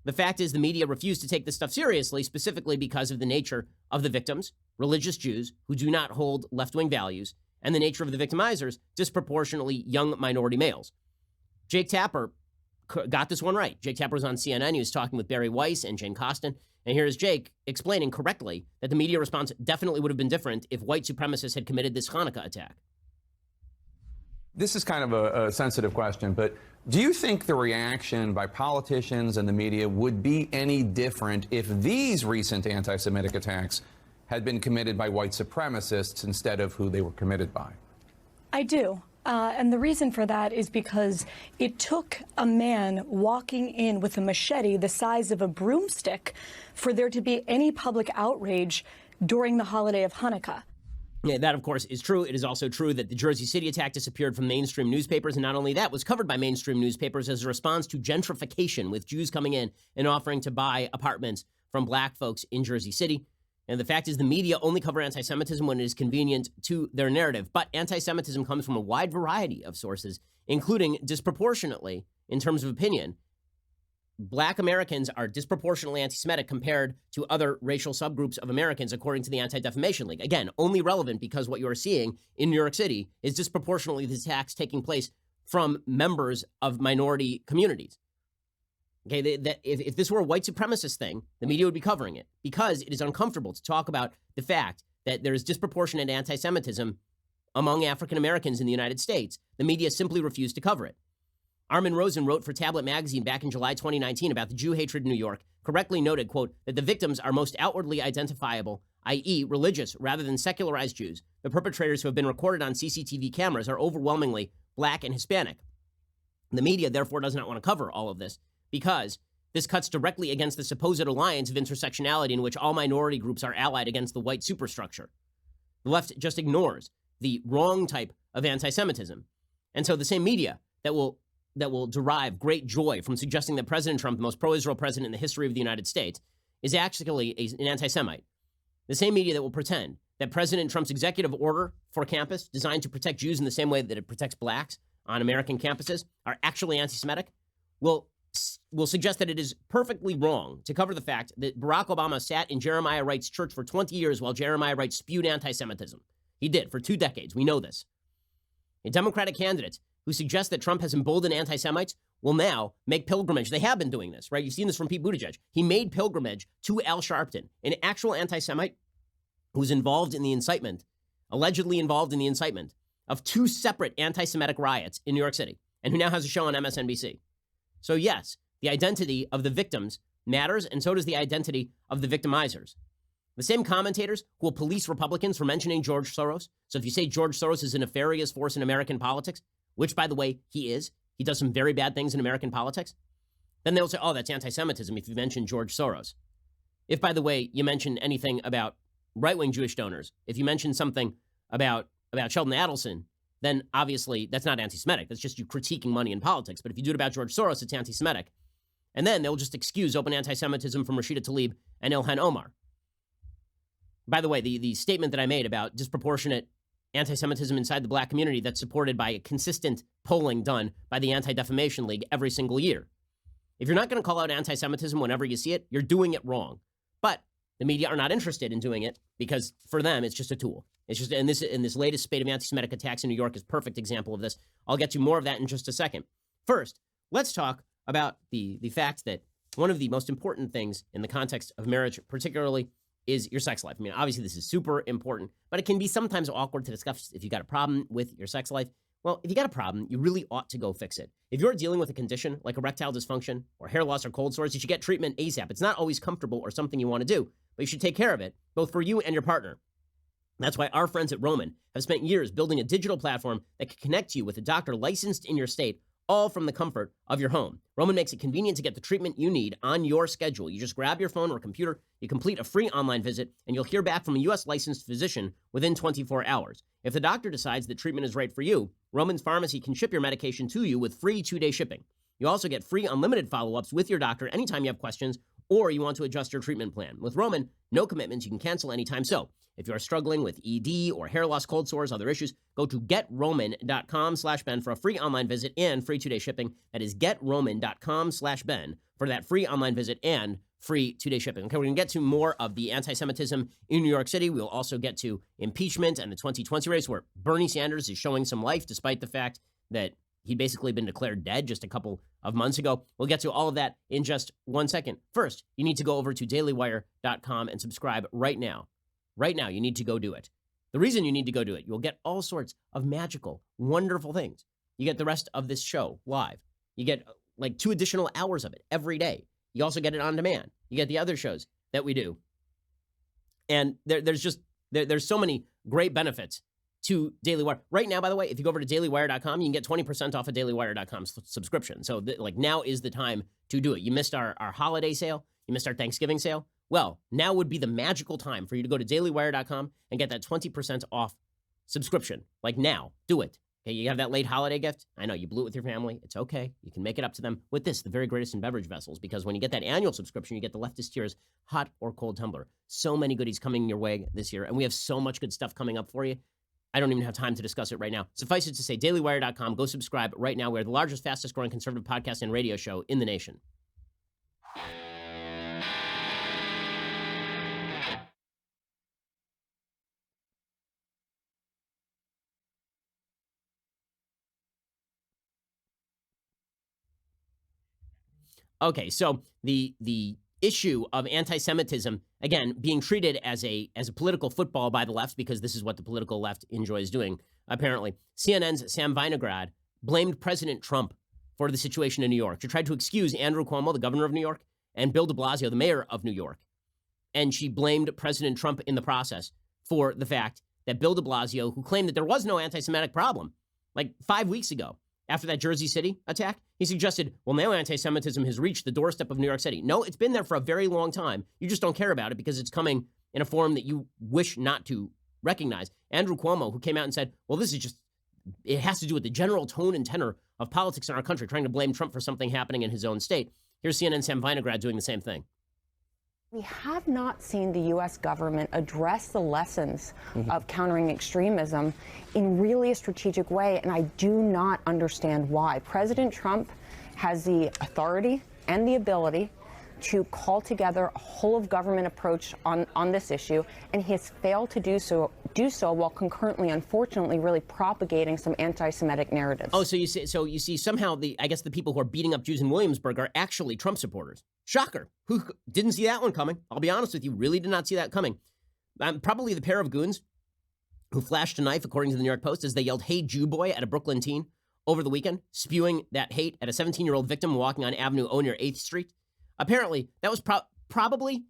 The fact is the media refused to take this stuff seriously, specifically because of the nature of the victims, religious Jews who do not hold left-wing values, and the nature of the victimizers, disproportionately young minority males. Jake Tapper got this one right. Jake Tapper was on CNN. He was talking with Barry Weiss and Jane Costin. And here's Jake explaining correctly that the media response definitely would have been different if white supremacists had committed this Hanukkah attack. This is kind of a sensitive question, but do you think the reaction by politicians and the media would be any different if these recent anti-Semitic attacks had been committed by white supremacists instead of who they were committed by? I do. And the reason for that is because it took a man walking in with a machete the size of a broomstick for there to be any public outrage during the holiday of Hanukkah. Yeah, that, of course, is true. It is also true that the Jersey City attack disappeared from mainstream newspapers, and not only that, was covered by mainstream newspapers as a response to gentrification, with Jews coming in and offering to buy apartments from black folks in Jersey City. And the fact is the media only cover anti-Semitism when it is convenient to their narrative. But anti-Semitism comes from a wide variety of sources, including disproportionately, in terms of opinion, black Americans are disproportionately anti-Semitic compared to other racial subgroups of Americans, according to the Anti-Defamation League. Again, only relevant because what you are seeing in New York City is disproportionately the attacks taking place from members of minority communities. Okay, if this were a white supremacist thing, the media would be covering it because it is uncomfortable to talk about the fact that there is disproportionate anti-Semitism among African Americans in the United States. The media simply refused to cover it. Armin Rosen wrote for Tablet magazine back in July 2019 about the Jew hatred in New York, correctly noted, quote, that the victims are most outwardly identifiable, i.e. religious rather than secularized Jews. The perpetrators who have been recorded on CCTV cameras are overwhelmingly black and Hispanic. The media, therefore, does not want to cover all of this because this cuts directly against the supposed alliance of intersectionality in which all minority groups are allied against the white superstructure. The left just ignores the wrong type of anti-Semitism. And so the same media that will derive great joy from suggesting that President Trump, the most pro-Israel president in the history of the United States, is actually an anti-Semite. The same media that will pretend that President Trump's executive order for campus, designed to protect Jews in the same way that it protects blacks on American campuses, are actually anti-Semitic, will suggest that it is perfectly wrong to cover the fact that Barack Obama sat in Jeremiah Wright's church for 20 years while Jeremiah Wright spewed anti-Semitism. He did for 2 decades. We know this. Democratic candidates who suggest that Trump has emboldened anti-Semites will now make pilgrimage. They have been doing this, right? You've seen this from Pete Buttigieg. He made pilgrimage to Al Sharpton, an actual anti-Semite who's involved in the incitement, allegedly involved in the incitement of 2 separate anti-Semitic riots in New York City, and who now has a show on MSNBC. So yes, the identity of the victims matters, and so does the identity of the victimizers. The same commentators who will police Republicans for mentioning George Soros. So if you say George Soros is a nefarious force in American politics, which, by the way, he is, he does some very bad things in American politics, then they'll say, oh, that's anti-Semitism if you mention George Soros. If, by the way, you mention anything about right-wing Jewish donors, if you mention something about Sheldon Adelson, then obviously that's not anti-Semitic. That's just you critiquing money in politics. But if you do it about George Soros, it's anti-Semitic. And then they'll just excuse open anti-Semitism from Rashida Tlaib and Ilhan Omar. By the way, the statement that I made about disproportionate anti-Semitism inside the black community that's supported by consistent polling done by the Anti-Defamation League every single year. If you're not going to call out anti-Semitism whenever you see it, you're doing it wrong. But the media are not interested in doing it because for them, it's just a tool. It's just, and this latest spate of anti-Semitic attacks in New York is a perfect example of this. I'll get to more of that in just a second. First, let's talk about the fact that one of the most important things in the context of marriage, particularly, is your sex life. I mean, obviously, this is super important, but it can be sometimes awkward to discuss if you got a problem with your sex life. Well, if you got a problem, you really ought to go fix it. If you're dealing with a condition like erectile dysfunction or hair loss or cold sores, you should get treatment ASAP. It's not always comfortable or something you want to do, but you should take care of it, both for you and your partner. That's why our friends at Roman have spent years building a digital platform that can connect you with a doctor licensed in your state, all from the comfort of your home. Roman makes it convenient to get the treatment you need on your schedule. You just grab your phone or computer, you complete a free online visit, and you'll hear back from a U.S. licensed physician within 24 hours. If the doctor decides that treatment is right for you, Roman's Pharmacy can ship your medication to you with free 2-day shipping. You also get free unlimited follow-ups with your doctor anytime you have questions or you want to adjust your treatment plan. With Roman, no commitments, you can cancel anytime. So if you are struggling with ED or hair loss, cold sores, other issues, go to GetRoman.com/Ben for a free online visit and free 2-day shipping. That is GetRoman.com/Ben for that free online visit and free 2-day shipping. Okay, we're going to get to more of the anti-Semitism in New York City. We'll also get to impeachment and the 2020 race where Bernie Sanders is showing some life despite the fact that he'd basically been declared dead just a couple of months ago. We'll get to all of that in just 1 second. First, you need to go over to dailywire.com and subscribe right now. Right now, you need to go do it. The reason you need to go do it, you'll get all sorts of magical, wonderful things. You get the rest of this show live. You get like 2 additional hours of it every day. You also get it on demand. You get the other shows that we do. And there's so many great benefits to Daily Wire. Right now, by the way, if you go over to dailywire.com, you can get 20% off a dailywire.com subscription. So now is the time to do it. You missed our holiday sale. You missed our Thanksgiving sale. Well, now would be the magical time for you to go to dailywire.com and get that 20% off subscription. Like now, do it. Okay, you have that late holiday gift. I know you blew it with your family. It's okay. You can make it up to them with this, the very greatest in beverage vessels, because when you get that annual subscription, you get the Leftist Tears hot or cold tumbler. So many goodies coming your way this year, and we have so much good stuff coming up for you. I don't even have time to discuss it right now. Suffice it to say, dailywire.com. Go subscribe right now. We're the largest, fastest growing conservative podcast and radio show in the nation. Okay, so the issue of anti-Semitism, again, being treated as a political football by the left, because this is what the political left enjoys doing, apparently. CNN's Sam Vinograd blamed President Trump for the situation in New York. She tried to excuse Andrew Cuomo, the governor of New York, and Bill de Blasio, the mayor of New York. And she blamed President Trump in the process for the fact that Bill de Blasio, who claimed that there was no anti-Semitic problem, like 5 weeks ago, after that Jersey City attack, he suggested, well, now anti-Semitism has reached the doorstep of New York City. No, it's been there for a very long time. You just don't care about it because it's coming in a form that you wish not to recognize. Andrew Cuomo, who came out and said, well, this is just, it has to do with the general tone and tenor of politics in our country, trying to blame Trump for something happening in his own state. Here's CNN Sam Vinograd doing the same thing. We have not seen the U.S. government address the lessons of countering extremism in really a strategic way, and I do not understand why. President Trump has the authority and the ability to call together a whole-of-government approach on this issue, and he has failed to do do so while concurrently, unfortunately, really propagating some anti-Semitic narratives. Oh, so you see somehow the people who are beating up Jews in Williamsburg are actually Trump supporters. Shocker. Who didn't see that one coming? I'll be honest with you, really did not see that coming. Probably the pair of goons who flashed a knife, according to the New York Post, as they yelled, "Hey, Jew boy," at a Brooklyn teen over the weekend, spewing that hate at a 17-year-old victim walking on Avenue O near 8th Street. Apparently, that was probably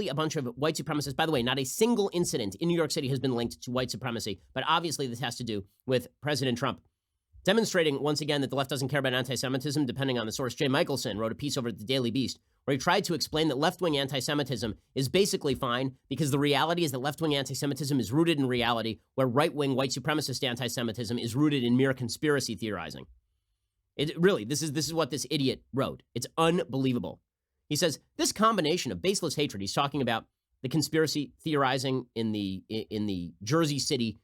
a bunch of white supremacists. By the way, not a single incident in New York City has been linked to white supremacy, but obviously this has to do with President Trump, demonstrating once again that the left doesn't care about anti-Semitism, depending on the source. Jay Michelson wrote a piece over at the Daily Beast where he tried to explain that left-wing anti-Semitism is basically fine because the reality is that left-wing anti-Semitism is rooted in reality, where right-wing white supremacist anti-Semitism is rooted in mere conspiracy theorizing. This is what this idiot wrote. It's unbelievable. He says, this combination of baseless hatred, he's talking about the conspiracy theorizing in the Jersey City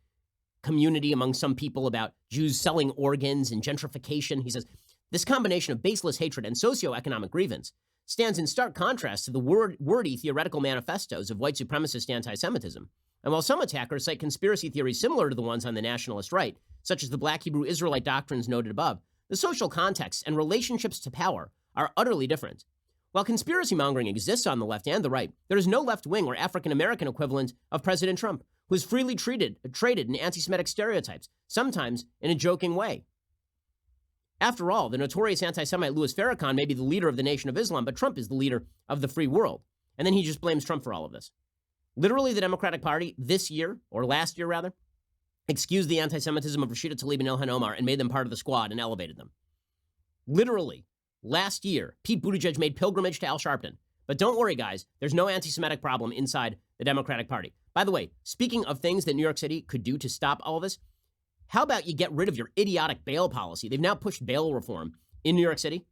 community among some people about Jews selling organs and gentrification. He says, this combination of baseless hatred and socioeconomic grievance stands in stark contrast to the wordy theoretical manifestos of white supremacist anti-Semitism. And while some attackers cite conspiracy theories similar to the ones on the nationalist right, such as the Black Hebrew Israelite doctrines noted above, the social context and relationships to power are utterly different. While conspiracy mongering exists on the left and the right, there is no left-wing or African-American equivalent of President Trump, who is freely traded in anti-Semitic stereotypes, sometimes in a joking way. After all, the notorious anti-Semite Louis Farrakhan may be the leader of the Nation of Islam, but Trump is the leader of the free world. And then he just blames Trump for all of this. Literally, the Democratic Party this year, or last year rather, excused the anti-Semitism of Rashida Tlaib and Ilhan Omar and made them part of the squad and elevated them. Literally, last year, Pete Buttigieg made pilgrimage to Al Sharpton. But don't worry, guys, there's no anti-Semitic problem inside the Democratic Party. By the way, speaking of things that New York City could do to stop all of this, how about you get rid of your idiotic bail policy? They've now pushed bail reform in New York City.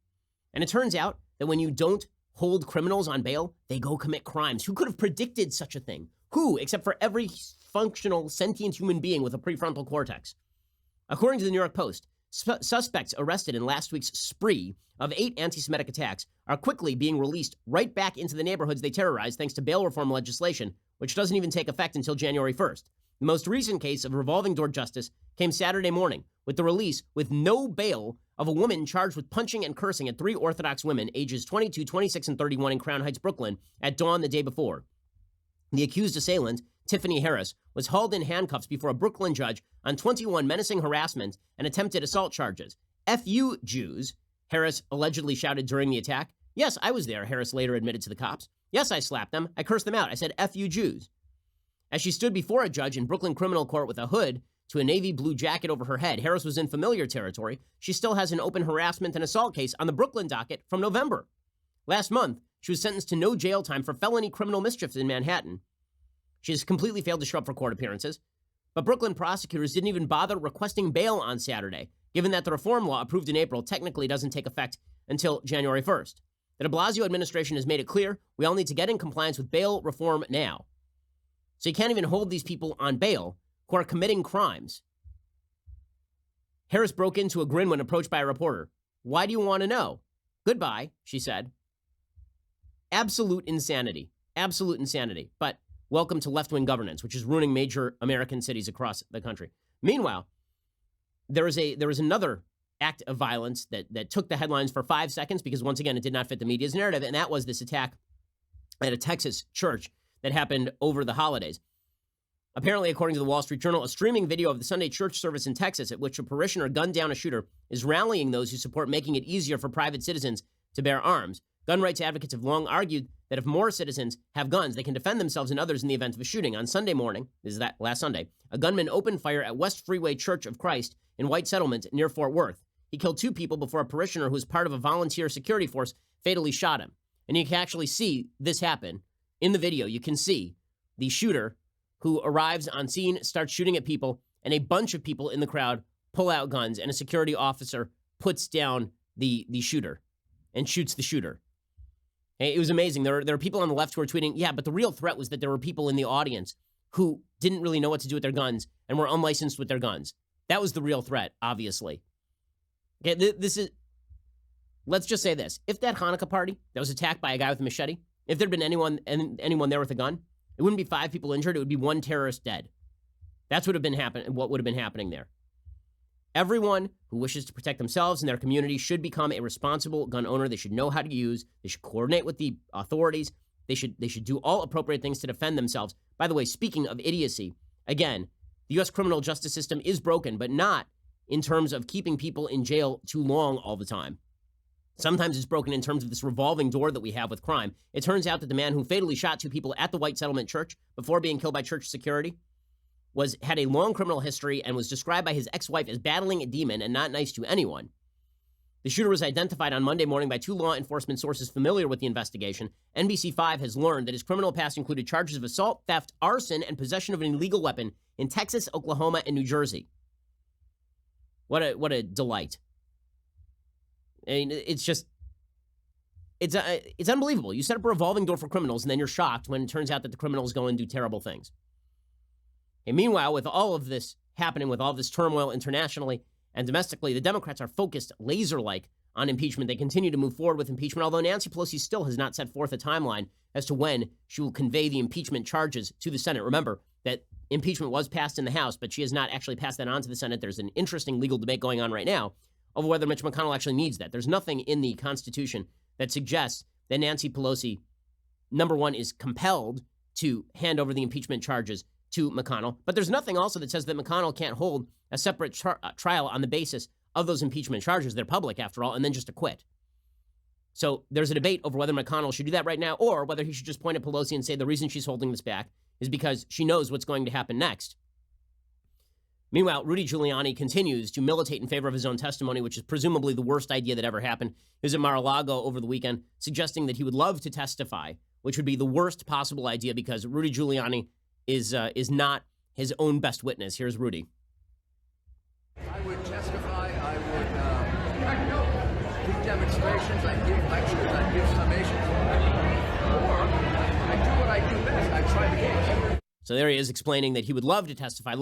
And it turns out that when you don't hold criminals on bail, they go commit crimes. Who could have predicted such a thing? Who, except for every functional, sentient human being with a prefrontal cortex? According to the New York Post, suspects arrested in last week's spree of 8 anti-Semitic attacks are quickly being released right back into the neighborhoods they terrorized thanks to bail reform legislation, which doesn't even take effect until January 1st. The most recent case of revolving door justice came Saturday morning with the release with no bail of a woman charged with punching and cursing at 3 Orthodox women ages 22, 26, and 31 in Crown Heights, Brooklyn at dawn the day before. The accused assailant, Tiffany Harris, was hauled in handcuffs before a Brooklyn judge on 21 menacing harassment and attempted assault charges. F you, Jews, Harris allegedly shouted during the attack. Yes, I was there, Harris later admitted to the cops. Yes, I slapped them. I cursed them out. I said, F you, Jews. As she stood before a judge in Brooklyn criminal court with a hood to a navy blue jacket over her head, Harris was in familiar territory. She still has an open harassment and assault case on the Brooklyn docket from November. Last month, she was sentenced to no jail time for felony criminal mischief in Manhattan. She has completely failed to show up for court appearances. But Brooklyn prosecutors didn't even bother requesting bail on Saturday, given that the reform law approved in April technically doesn't take effect until January 1st. The de Blasio administration has made it clear we all need to get in compliance with bail reform now. So you can't even hold these people on bail who are committing crimes. Harris broke into a grin when approached by a reporter. Why do you want to know? Goodbye, she said. Absolute insanity. Absolute insanity. But welcome to left-wing governance, which is ruining major American cities across the country. Meanwhile, there was another act of violence that took the headlines for 5 seconds because, once again, it did not fit the media's narrative, and that was this attack at a Texas church that happened over the holidays. Apparently, according to the Wall Street Journal, a streaming video of the Sunday church service in Texas at which a parishioner gunned down a shooter is rallying those who support making it easier for private citizens to bear arms. Gun rights advocates have long argued that if more citizens have guns, they can defend themselves and others in the event of a shooting. On Sunday morning, last Sunday, a gunman opened fire at West Freeway Church of Christ in White Settlement near Fort Worth. He killed 2 people before a parishioner who was part of a volunteer security force fatally shot him. And you can actually see this happen. In the video, you can see the shooter who arrives on scene, starts shooting at people, and a bunch of people in the crowd pull out guns, and a security officer puts down the shooter and shoots the shooter. It was amazing. There are people on the left who are tweeting, yeah, but the real threat was that there were people in the audience who didn't really know what to do with their guns and were unlicensed with their guns. That was the real threat, obviously. Okay, let's just say this. If that Hanukkah party that was attacked by a guy with a machete, if there'd been anyone there with a gun, it wouldn't be 5 people injured. It would be 1 terrorist dead. That's what would have been happening there. Everyone who wishes to protect themselves and their community should become a responsible gun owner. They should know how to use. They should coordinate with the authorities. They should do all appropriate things to defend themselves. By the way, speaking of idiocy, again, the U.S. criminal justice system is broken, but not in terms of keeping people in jail too long all the time. Sometimes it's broken in terms of this revolving door that we have with crime. It turns out that the man who fatally shot 2 people at the White Settlement Church before being killed by church security had a long criminal history and was described by his ex-wife as battling a demon and not nice to anyone. The shooter was identified on Monday morning by 2 law enforcement sources familiar with the investigation. NBC5 has learned that his criminal past included charges of assault, theft, arson, and possession of an illegal weapon in Texas, Oklahoma, and New Jersey. What a delight. I mean, it's unbelievable. You set up a revolving door for criminals, and then you're shocked when it turns out that the criminals go and do terrible things. And meanwhile, with all of this happening, with all this turmoil internationally and domestically, the Democrats are focused laser-like on impeachment. They continue to move forward with impeachment, although Nancy Pelosi still has not set forth a timeline as to when she will convey the impeachment charges to the Senate. Remember that impeachment was passed in the House, but she has not actually passed that on to the Senate. There's an interesting legal debate going on right now over whether Mitch McConnell actually needs that. There's nothing in the Constitution that suggests that Nancy Pelosi, number one, is compelled to hand over the impeachment charges to McConnell. But there's nothing also that says that McConnell can't hold a separate trial on the basis of those impeachment charges. They're public, after all, and then just acquit. So there's a debate over whether McConnell should do that right now or whether he should just point at Pelosi and say the reason she's holding this back is because she knows what's going to happen next. Meanwhile, Rudy Giuliani continues to militate in favor of his own testimony, which is presumably the worst idea that ever happened. He was at Mar-a-Lago over the weekend suggesting that he would love to testify, which would be the worst possible idea because Rudy Giuliani is not his own best witness. Here's Rudy. I would testify. I would do demonstrations. I'd give lectures. I'd give summations. Or I do what I do best. I try the case. So there he is explaining that he would love to testify.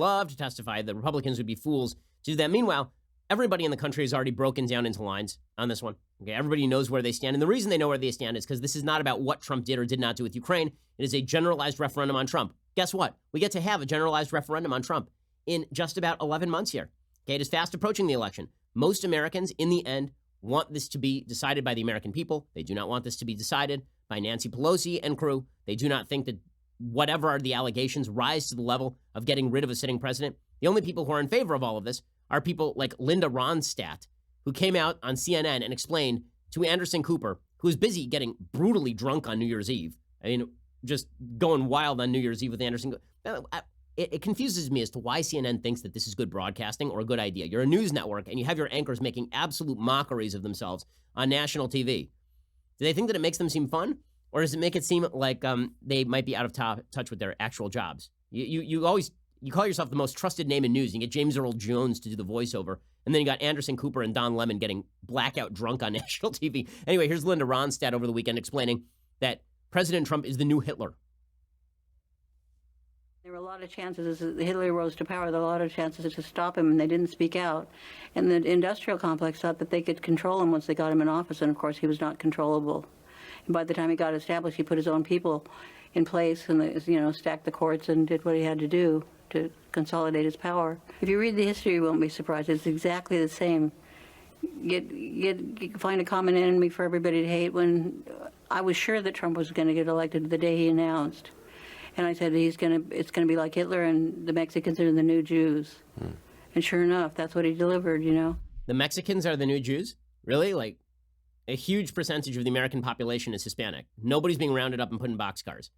The Republicans would be fools to do that. Meanwhile, everybody in the country has already broken down into lines on this one. Okay, everybody knows where they stand. And the reason they know where they stand is because this is not about what Trump did or did not do with Ukraine. It is a generalized referendum on Trump. Guess what? We get to have a generalized referendum on Trump in just about 11 months here. Okay, it is fast approaching the election. Most Americans, in the end, want this to be decided by the American people. They do not want this to be decided by Nancy Pelosi and crew. They do not think that whatever are the allegations rise to the level of getting rid of a sitting president. The only people who are in favor of all of this are people like Linda Ronstadt, who came out on CNN and explained to Anderson Cooper, who was busy getting brutally drunk on New Year's Eve. I mean, just going wild on New Year's Eve with Anderson. It confuses me as to why CNN thinks that this is good broadcasting or a good idea. You're a news network, and you have your anchors making absolute mockeries of themselves on national TV. Do they think that it makes them seem fun? Or does it make it seem like they might be out of touch with their actual jobs? You call yourself the most trusted name in news. You get James Earl Jones to do the voiceover. And then you got Anderson Cooper and Don Lemon getting blackout drunk on national TV. Anyway, here's Linda Ronstadt over the weekend explaining that President Trump is the new Hitler. There were a lot of chances as Hitler rose to power, there were a lot of chances to stop him, and they didn't speak out. And the industrial complex thought that they could control him once they got him in office, and of course he was not controllable. And by the time he got established, he put his own people in place and, stacked the courts and did what he had to do to consolidate his power. If you read the history, you won't be surprised. It's exactly the same. Find a common enemy for everybody to hate. When I was sure that Trump was going to get elected the day he announced, and I said it's going to be like Hitler, and the Mexicans are the new Jews. And sure enough, that's what he delivered. The Mexicans are the new Jews? Really? Like, a huge percentage of the American population is Hispanic. Nobody's being rounded up and put in boxcars.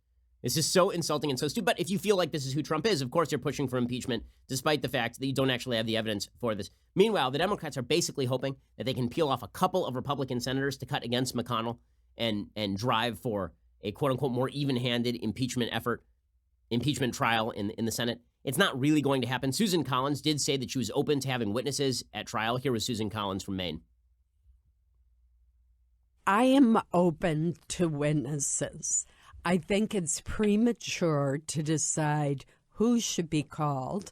This is so insulting and so stupid. But if you feel like this is who Trump is, of course you're pushing for impeachment, despite the fact that you don't actually have the evidence for this. Meanwhile, the Democrats are basically hoping that they can peel off a couple of Republican senators to cut against McConnell and drive for a quote-unquote more even-handed impeachment trial in the Senate. It's not really going to happen. Susan Collins did say that she was open to having witnesses at trial. Here was Susan Collins from Maine. I am open to witnesses. I think it's premature to decide who should be called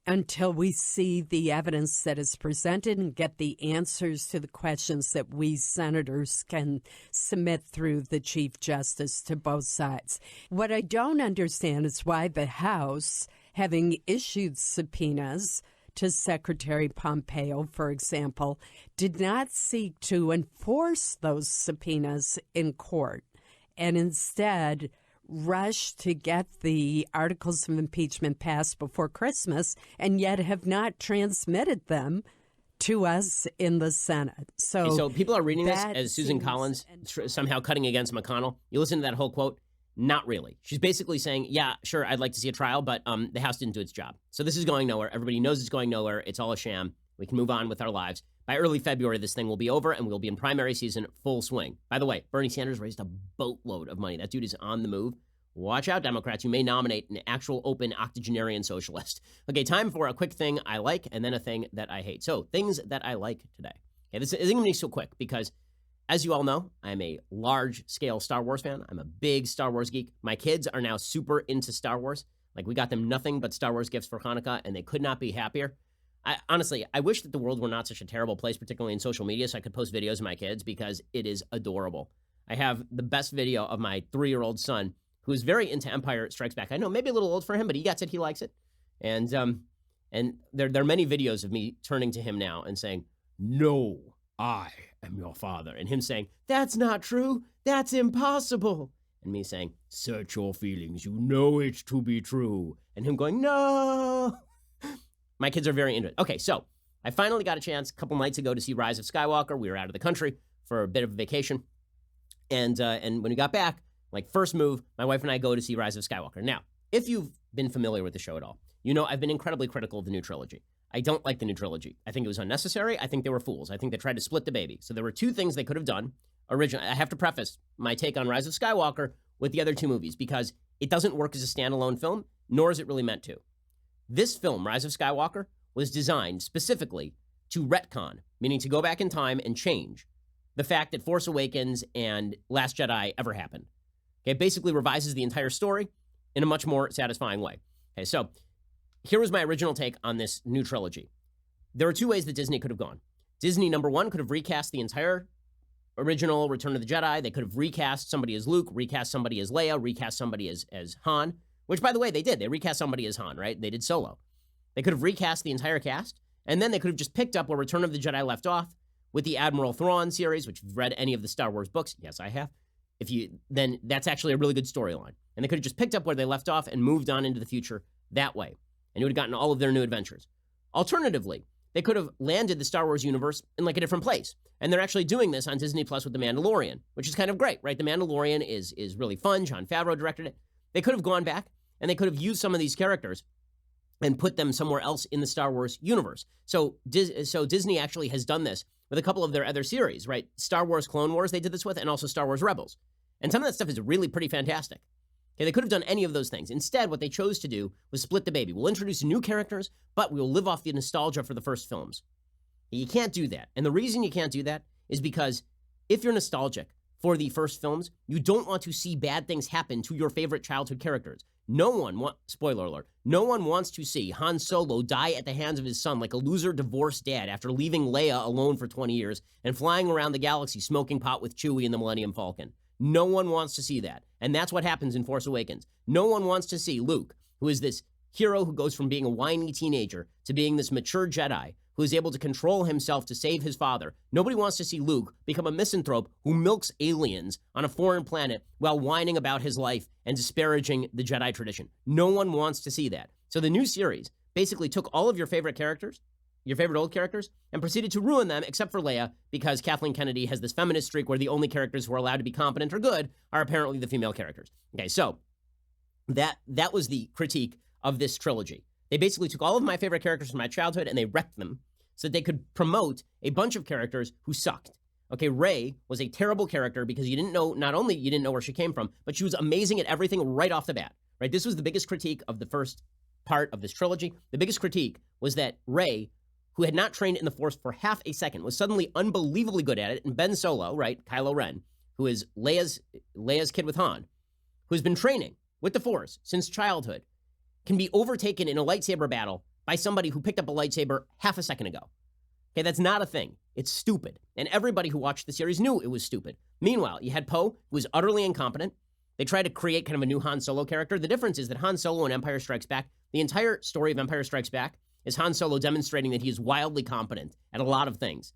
until we see the evidence that is presented and get the answers to the questions that we senators can submit through the Chief Justice to both sides. What I don't understand is why the House having issued subpoenas to Secretary Pompeo, for example, did not seek to enforce those subpoenas in court and instead rushed to get the articles of impeachment passed before Christmas and yet have not transmitted them to us in the Senate. So people are reading this as Susan Collins somehow cutting against McConnell. You listen to that whole quote. Not really. She's basically saying, yeah, sure, I'd like to see a trial, but the House didn't do its job. So this is going nowhere. Everybody knows it's going nowhere. It's all a sham. We can move on with our lives. By early February, this thing will be over, and we'll be in primary season full swing. By the way, Bernie Sanders raised a boatload of money. That dude is on the move. Watch out, Democrats. You may nominate an actual open octogenarian socialist. Okay, time for a quick thing I like and then a thing that I hate. So things that I like today. Okay, this is going to be so quick because, as you all know, I'm a large-scale Star Wars fan. I'm a big Star Wars geek. My kids are now super into Star Wars. Like, we got them nothing but Star Wars gifts for Hanukkah, and they could not be happier. Honestly, I wish that the world were not such a terrible place, particularly in social media, so I could post videos of my kids because it is adorable. I have the best video of my 3-year-old son, who is very into Empire Strikes Back. I know, maybe a little old for him, but he gets it. He likes it. And there are many videos of me turning to him now and saying, "No, I am your father," and him saying, "That's not true. That's impossible." And me saying, "Search your feelings. You know it to be true." And him going, "No." My kids are very into it. Okay, so I finally got a chance a couple nights ago to see Rise of Skywalker. We were out of the country for a bit of a vacation. And when we got back, like first move, my wife and I go to see Rise of Skywalker. Now, if you've been familiar with the show at all, you know I've been incredibly critical of the new trilogy. I don't like the new trilogy. I think it was unnecessary. I think they were fools. I think they tried to split the baby. So there were two things they could have done. Originally, I have to preface my take on Rise of Skywalker with the other two movies because it doesn't work as a standalone film, nor is it really meant to. This film, Rise of Skywalker, was designed specifically to retcon, meaning to go back in time and change the fact that Force Awakens and Last Jedi ever happened. Okay, it basically revises the entire story in a much more satisfying way. Okay, so here was my original take on this new trilogy. There are two ways that Disney could have gone. Disney, number one, could have recast the entire original Return of the Jedi. They could have recast somebody as Luke, recast somebody as Leia, recast somebody as Han, which, by the way, they did. They recast somebody as Han, right? They did Solo. They could have recast the entire cast, and then they could have just picked up where Return of the Jedi left off with the Admiral Thrawn series, which if you've read any of the Star Wars books, yes, I have. Then that's actually a really good storyline. And they could have just picked up where they left off and moved on into the future that way. And you would have gotten all of their new adventures. Alternatively, they could have landed the Star Wars universe in like a different place. And they're actually doing this on Disney Plus with The Mandalorian, which is kind of great, right? The Mandalorian is really fun. Jon Favreau directed it. They could have gone back and they could have used some of these characters and put them somewhere else in the Star Wars universe. So Disney actually has done this with a couple of their other series, right? Star Wars Clone Wars they did this with, and also Star Wars Rebels. And some of that stuff is really pretty fantastic. Okay, they could have done any of those things. Instead, what they chose to do was split the baby. We'll introduce new characters, but we'll live off the nostalgia for the first films. You can't do that. And the reason you can't do that is because if you're nostalgic for the first films, you don't want to see bad things happen to your favorite childhood characters. Spoiler alert, no one wants to see Han Solo die at the hands of his son like a loser divorced dad after leaving Leia alone for 20 years and flying around the galaxy smoking pot with Chewie in the Millennium Falcon. No one wants to see that. And that's what happens in Force Awakens. No one wants to see Luke, who is this hero who goes from being a whiny teenager to being this mature Jedi who is able to control himself to save his father. Nobody wants to see Luke become a misanthrope who milks aliens on a foreign planet while whining about his life and disparaging the Jedi tradition. No one wants to see that. So the new series basically took all of your favorite characters, your favorite old characters, and proceeded to ruin them except for Leia because Kathleen Kennedy has this feminist streak where the only characters who are allowed to be competent or good are apparently the female characters. Okay, so that was the critique of this trilogy. They basically took all of my favorite characters from my childhood and they wrecked them so that they could promote a bunch of characters who sucked. Okay, Rey was a terrible character because not only you didn't know where she came from, but she was amazing at everything right off the bat, right? This was the biggest critique of the first part of this trilogy. The biggest critique was that Rey, who had not trained in the Force for half a second, was suddenly unbelievably good at it. And Ben Solo, right, Kylo Ren, who is Leia's kid with Han, who has been training with the Force since childhood, can be overtaken in a lightsaber battle by somebody who picked up a lightsaber half a second ago. Okay, that's not a thing. It's stupid. And everybody who watched the series knew it was stupid. Meanwhile, you had Poe, who was utterly incompetent. They tried to create kind of a new Han Solo character. The difference is that Han Solo in Empire Strikes Back The entire story of Empire Strikes Back is Han Solo demonstrating that he is wildly competent at a lot of things.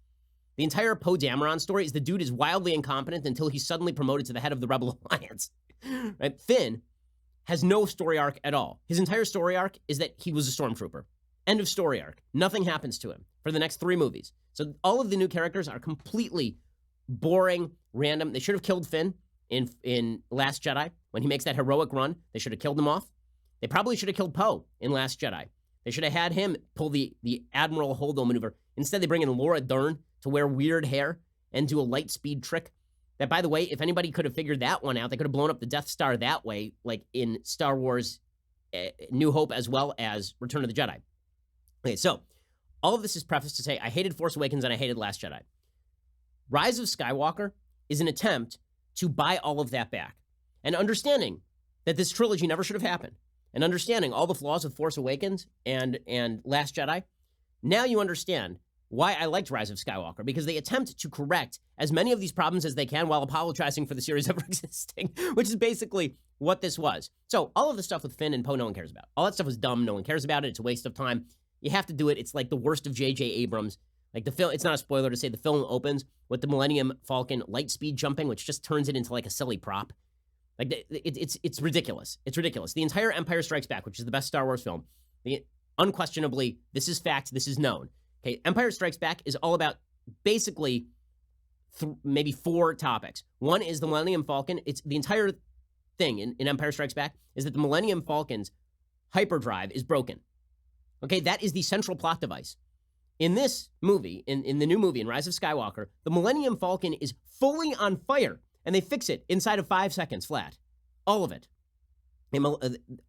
The entire Poe Dameron story is the dude is wildly incompetent until he's suddenly promoted to the head of the Rebel Alliance. Right? Finn has no story arc at all. His entire story arc is that he was a stormtrooper. End of story arc. Nothing happens to him for the next 3 movies. So all of the new characters are completely boring, random. They should have killed Finn in Last Jedi. When he makes that heroic run, they should have killed him off. They probably should have killed Poe in Last Jedi. They should have had him pull the Admiral Holdo maneuver. Instead, they bring in Laura Dern to wear weird hair and do a light speed trick. That, by the way, if anybody could have figured that one out, they could have blown up the Death Star that way, like in Star Wars New Hope as well as Return of the Jedi. Okay, so all of this is prefaced to say I hated Force Awakens and I hated Last Jedi. Rise of Skywalker is an attempt to buy all of that back. And understanding that this trilogy never should have happened, and understanding all the flaws of Force Awakens and Last Jedi, now you understand why I liked Rise of Skywalker, because they attempt to correct as many of these problems as they can while apologizing for the series ever existing, which is basically what this was. So all of the stuff with Finn and Poe, no one cares about. All that stuff was dumb. No one cares about it. It's a waste of time. You have to do it. It's like the worst of J.J. Abrams. Like the film, it's not a spoiler to say the film opens with the Millennium Falcon light speed jumping, which just turns it into like a silly prop. Like it's ridiculous. It's ridiculous. The entire Empire Strikes Back, which is the best Star Wars film, unquestionably, this is fact. This is known. Okay, Empire Strikes Back is all about basically maybe 4 topics. One is the Millennium Falcon. It's the entire thing in Empire Strikes Back is that the Millennium Falcon's hyperdrive is broken. Okay, that is the central plot device. In this movie, in the new movie, in Rise of Skywalker, the Millennium Falcon is fully on fire, and they fix it inside of 5 seconds flat. All of it.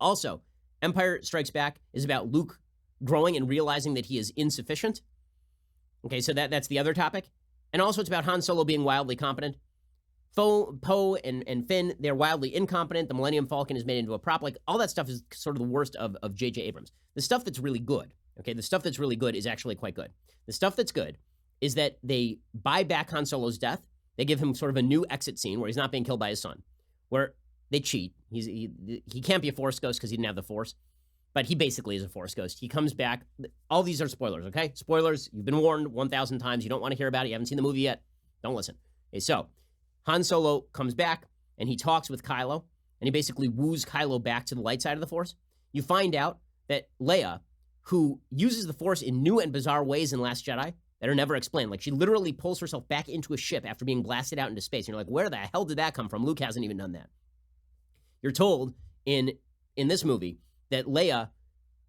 Also, Empire Strikes Back is about Luke growing and realizing that he is insufficient. Okay, so that's the other topic. And also it's about Han Solo being wildly competent. Poe and Finn, they're wildly incompetent. The Millennium Falcon is made into a prop. Like, all that stuff is sort of the worst of J.J. Abrams. The stuff that's really good, okay, the stuff that's really good is actually quite good. The stuff that's good is that they buy back Han Solo's death. They give him sort of a new exit scene where he's not being killed by his son, where they cheat. He can't be a Force ghost because he didn't have the Force. But he basically is a Force ghost. He comes back. All these are spoilers, okay? Spoilers. You've been warned 1,000 times. You don't want to hear about it. You haven't seen the movie yet. Don't listen. Okay, so Han Solo comes back, and he talks with Kylo, and he basically woos Kylo back to the light side of the Force. You find out that Leia, who uses the Force in new and bizarre ways in Last Jedi that are never explained, like she literally pulls herself back into a ship after being blasted out into space. And you're like, where the hell did that come from? Luke hasn't even done that. You're told in this movie that Leia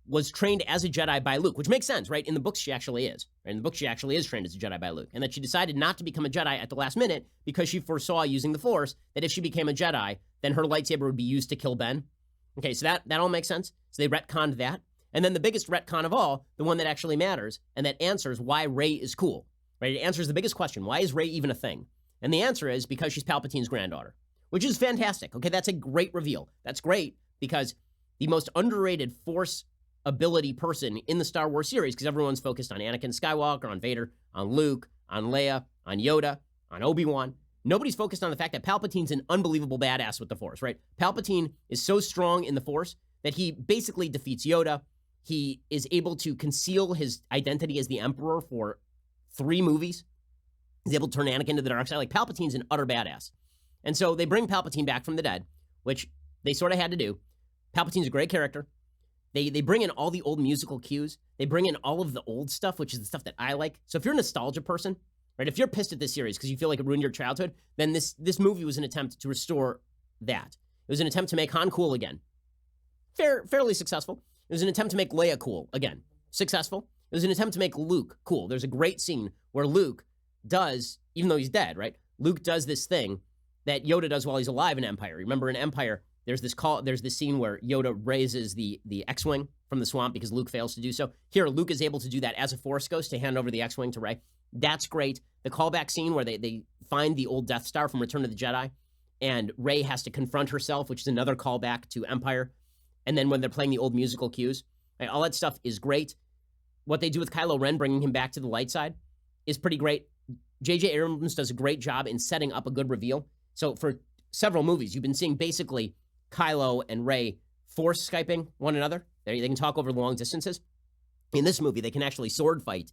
was trained as a Jedi by Luke, which makes sense, right? In the books, she actually is. Right? In the books, she actually is trained as a Jedi by Luke. And that she decided not to become a Jedi at the last minute because she foresaw using the Force that if she became a Jedi, then her lightsaber would be used to kill Ben. Okay, so that all makes sense. So they retconned that. And then the biggest retcon of all, the one that actually matters, and that answers why Rey is cool, right? It answers the biggest question. Why is Rey even a thing? And the answer is because she's Palpatine's granddaughter, which is fantastic. Okay, that's a great reveal. That's great because the most underrated Force ability person in the Star Wars series, because everyone's focused on Anakin Skywalker, on Vader, on Luke, on Leia, on Yoda, on Obi-Wan. Nobody's focused on the fact that Palpatine's an unbelievable badass with the Force, right? Palpatine is so strong in the Force that he basically defeats Yoda. He is able to conceal his identity as the Emperor for 3 movies. He's able to turn Anakin to the dark side. Like, Palpatine's an utter badass. And so they bring Palpatine back from the dead, which they sort of had to do. Palpatine's a great character. They bring in all the old musical cues. They bring in all of the old stuff, which is the stuff that I like. So if you're a nostalgia person, right, if you're pissed at this series because you feel like it ruined your childhood, then this movie was an attempt to restore that. It was an attempt to make Han cool again. Fairly successful. It was an attempt to make Leia cool again. Successful. It was an attempt to make Luke cool. There's a great scene where Luke does, even though he's dead, right? Luke does this thing that Yoda does while he's alive in Empire. Remember in Empire, there's this scene where Yoda raises the X-Wing from the swamp because Luke fails to do so. Here, Luke is able to do that as a Force ghost to hand over the X-Wing to Rey. That's great. The callback scene where they find the old Death Star from Return of the Jedi, and Rey has to confront herself, which is another callback to Empire. And then when they're playing the old musical cues, right, all that stuff is great. What they do with Kylo Ren, bringing him back to the light side, is pretty great. J.J. Abrams does a great job in setting up a good reveal. So for several movies, you've been seeing basically Kylo and Rey Force Skyping one another, They can talk over long distances. In this movie, they can actually sword fight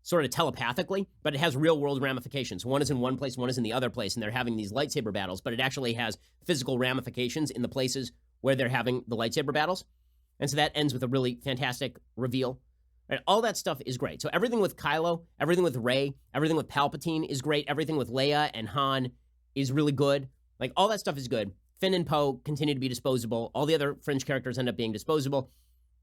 sort of telepathically, but it has real world ramifications. One is in one place, one is in the other place, and they're having these lightsaber battles, but it actually has physical ramifications in the places where they're having the lightsaber battles. And so that ends with a really fantastic reveal. Right? All that stuff is great. So everything with Kylo, everything with Rey, everything with Palpatine is great. Everything with Leia and Han is really good. Like, all that stuff is good. Finn and Poe continue to be disposable. All the other fringe characters end up being disposable.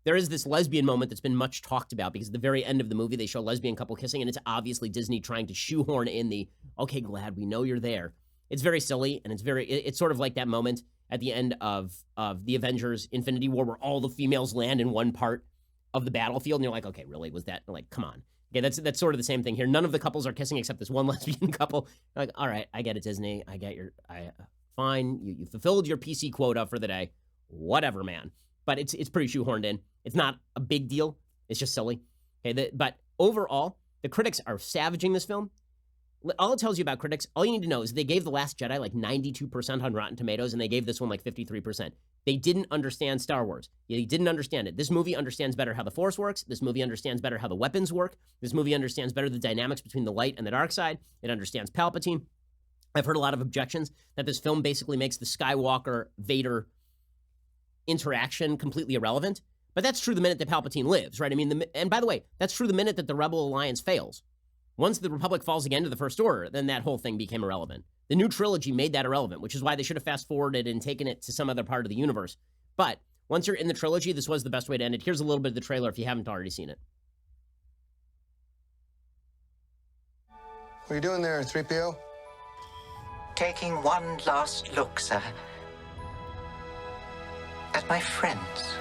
There is this lesbian moment that's been much talked about because at the very end of the movie, they show a lesbian couple kissing, and it's obviously Disney trying to shoehorn in the, okay, glad we know you're there. It's very silly, and it's sort of like that moment at the end of the Avengers Infinity War where all the females land in one part of the battlefield, and you're like, okay, really? Was that, like, come on. Okay, that's sort of the same thing here. None of the couples are kissing except this one lesbian couple. You're like, all right, I get it, Disney. I get fine. You fulfilled your PC quota for the day. Whatever, man. But it's pretty shoehorned in. It's not a big deal. It's just silly. Okay, but overall, the critics are savaging this film. All it tells you about critics, all you need to know is they gave The Last Jedi like 92% on Rotten Tomatoes, and they gave this one like 53%. They didn't understand Star Wars. They didn't understand it. This movie understands better how the Force works. This movie understands better how the weapons work. This movie understands better the dynamics between the light and the dark side. It understands Palpatine. I've heard a lot of objections that this film basically makes the Skywalker-Vader interaction completely irrelevant. But that's true the minute that Palpatine lives, right? I mean, and by the way, that's true the minute that the Rebel Alliance fails. Once the Republic falls again to the First Order, then that whole thing became irrelevant. The new trilogy made that irrelevant, which is why they should have fast-forwarded and taken it to some other part of the universe. But once you're in the trilogy, this was the best way to end it. Here's a little bit of the trailer if you haven't already seen it. What are you doing there, 3PO? Taking one last look, sir. At my friends.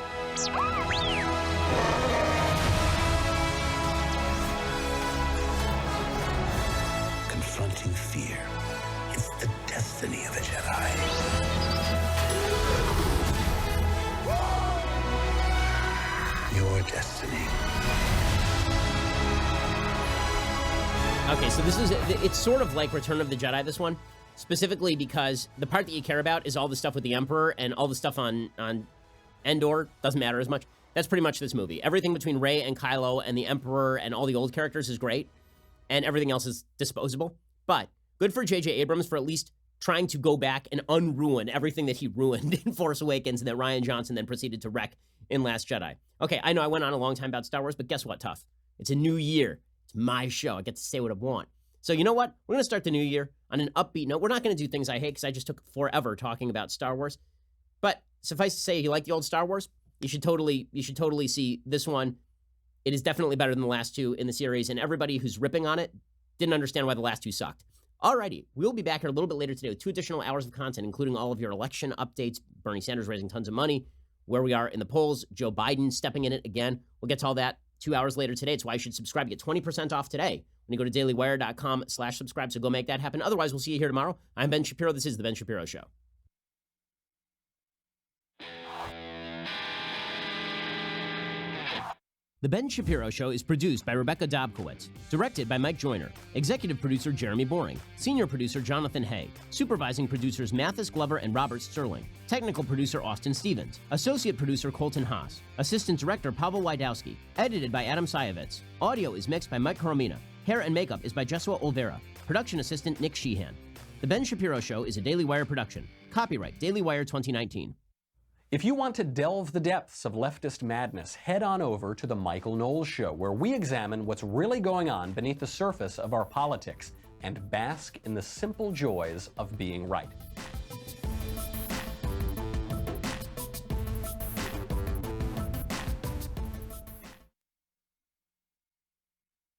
Confronting fear. It's the destiny of a Jedi. Your destiny. Okay, so it's sort of like Return of the Jedi, this one. Specifically because the part that you care about is all the stuff with the Emperor, and all the stuff on Endor doesn't matter as much. That's pretty much this movie. Everything between Rey and Kylo and the Emperor and all the old characters is great, and everything else is disposable. But good for J.J. Abrams for at least trying to go back and unruin everything that he ruined in Force Awakens and that Rian Johnson then proceeded to wreck in Last Jedi. Okay, I know I went on a long time about Star Wars, but guess what, Tough? It's a new year. It's my show. I get to say what I want. So you know what? We're going to start the new year on an upbeat note. We're not going to do things I hate because I just took forever talking about Star Wars. But suffice to say, if you like the old Star Wars, you should totally see this one. It is definitely better than the last two in the series, and everybody who's ripping on it didn't understand why the last two sucked. Alrighty, we'll be back here a little bit later today with 2 additional hours of content, including all of your election updates, Bernie Sanders raising tons of money, where we are in the polls, Joe Biden stepping in it again. We'll get to all that 2 hours later today. It's why you should subscribe. You get 20% off today when you go to dailywire.com/subscribe. So go make that happen. Otherwise, we'll see you here tomorrow. I'm Ben Shapiro. This is The Ben Shapiro Show. The Ben Shapiro Show is produced by Rebecca Dobkowitz, directed by Mike Joyner, executive producer Jeremy Boring, senior producer Jonathan Hay, supervising producers Mathis Glover and Robert Sterling, technical producer Austin Stevens, associate producer Colton Haas, assistant director Pavel Wydowski, edited by Adam Sayevitz. Audio is mixed by Mike Coromina. Hair and makeup is by Jesua Olvera. Production assistant Nick Sheehan. The Ben Shapiro Show is a Daily Wire production. Copyright Daily Wire 2019. If you want to delve the depths of leftist madness, head on over to The Michael Knowles Show, where we examine what's really going on beneath the surface of our politics and bask in the simple joys of being right.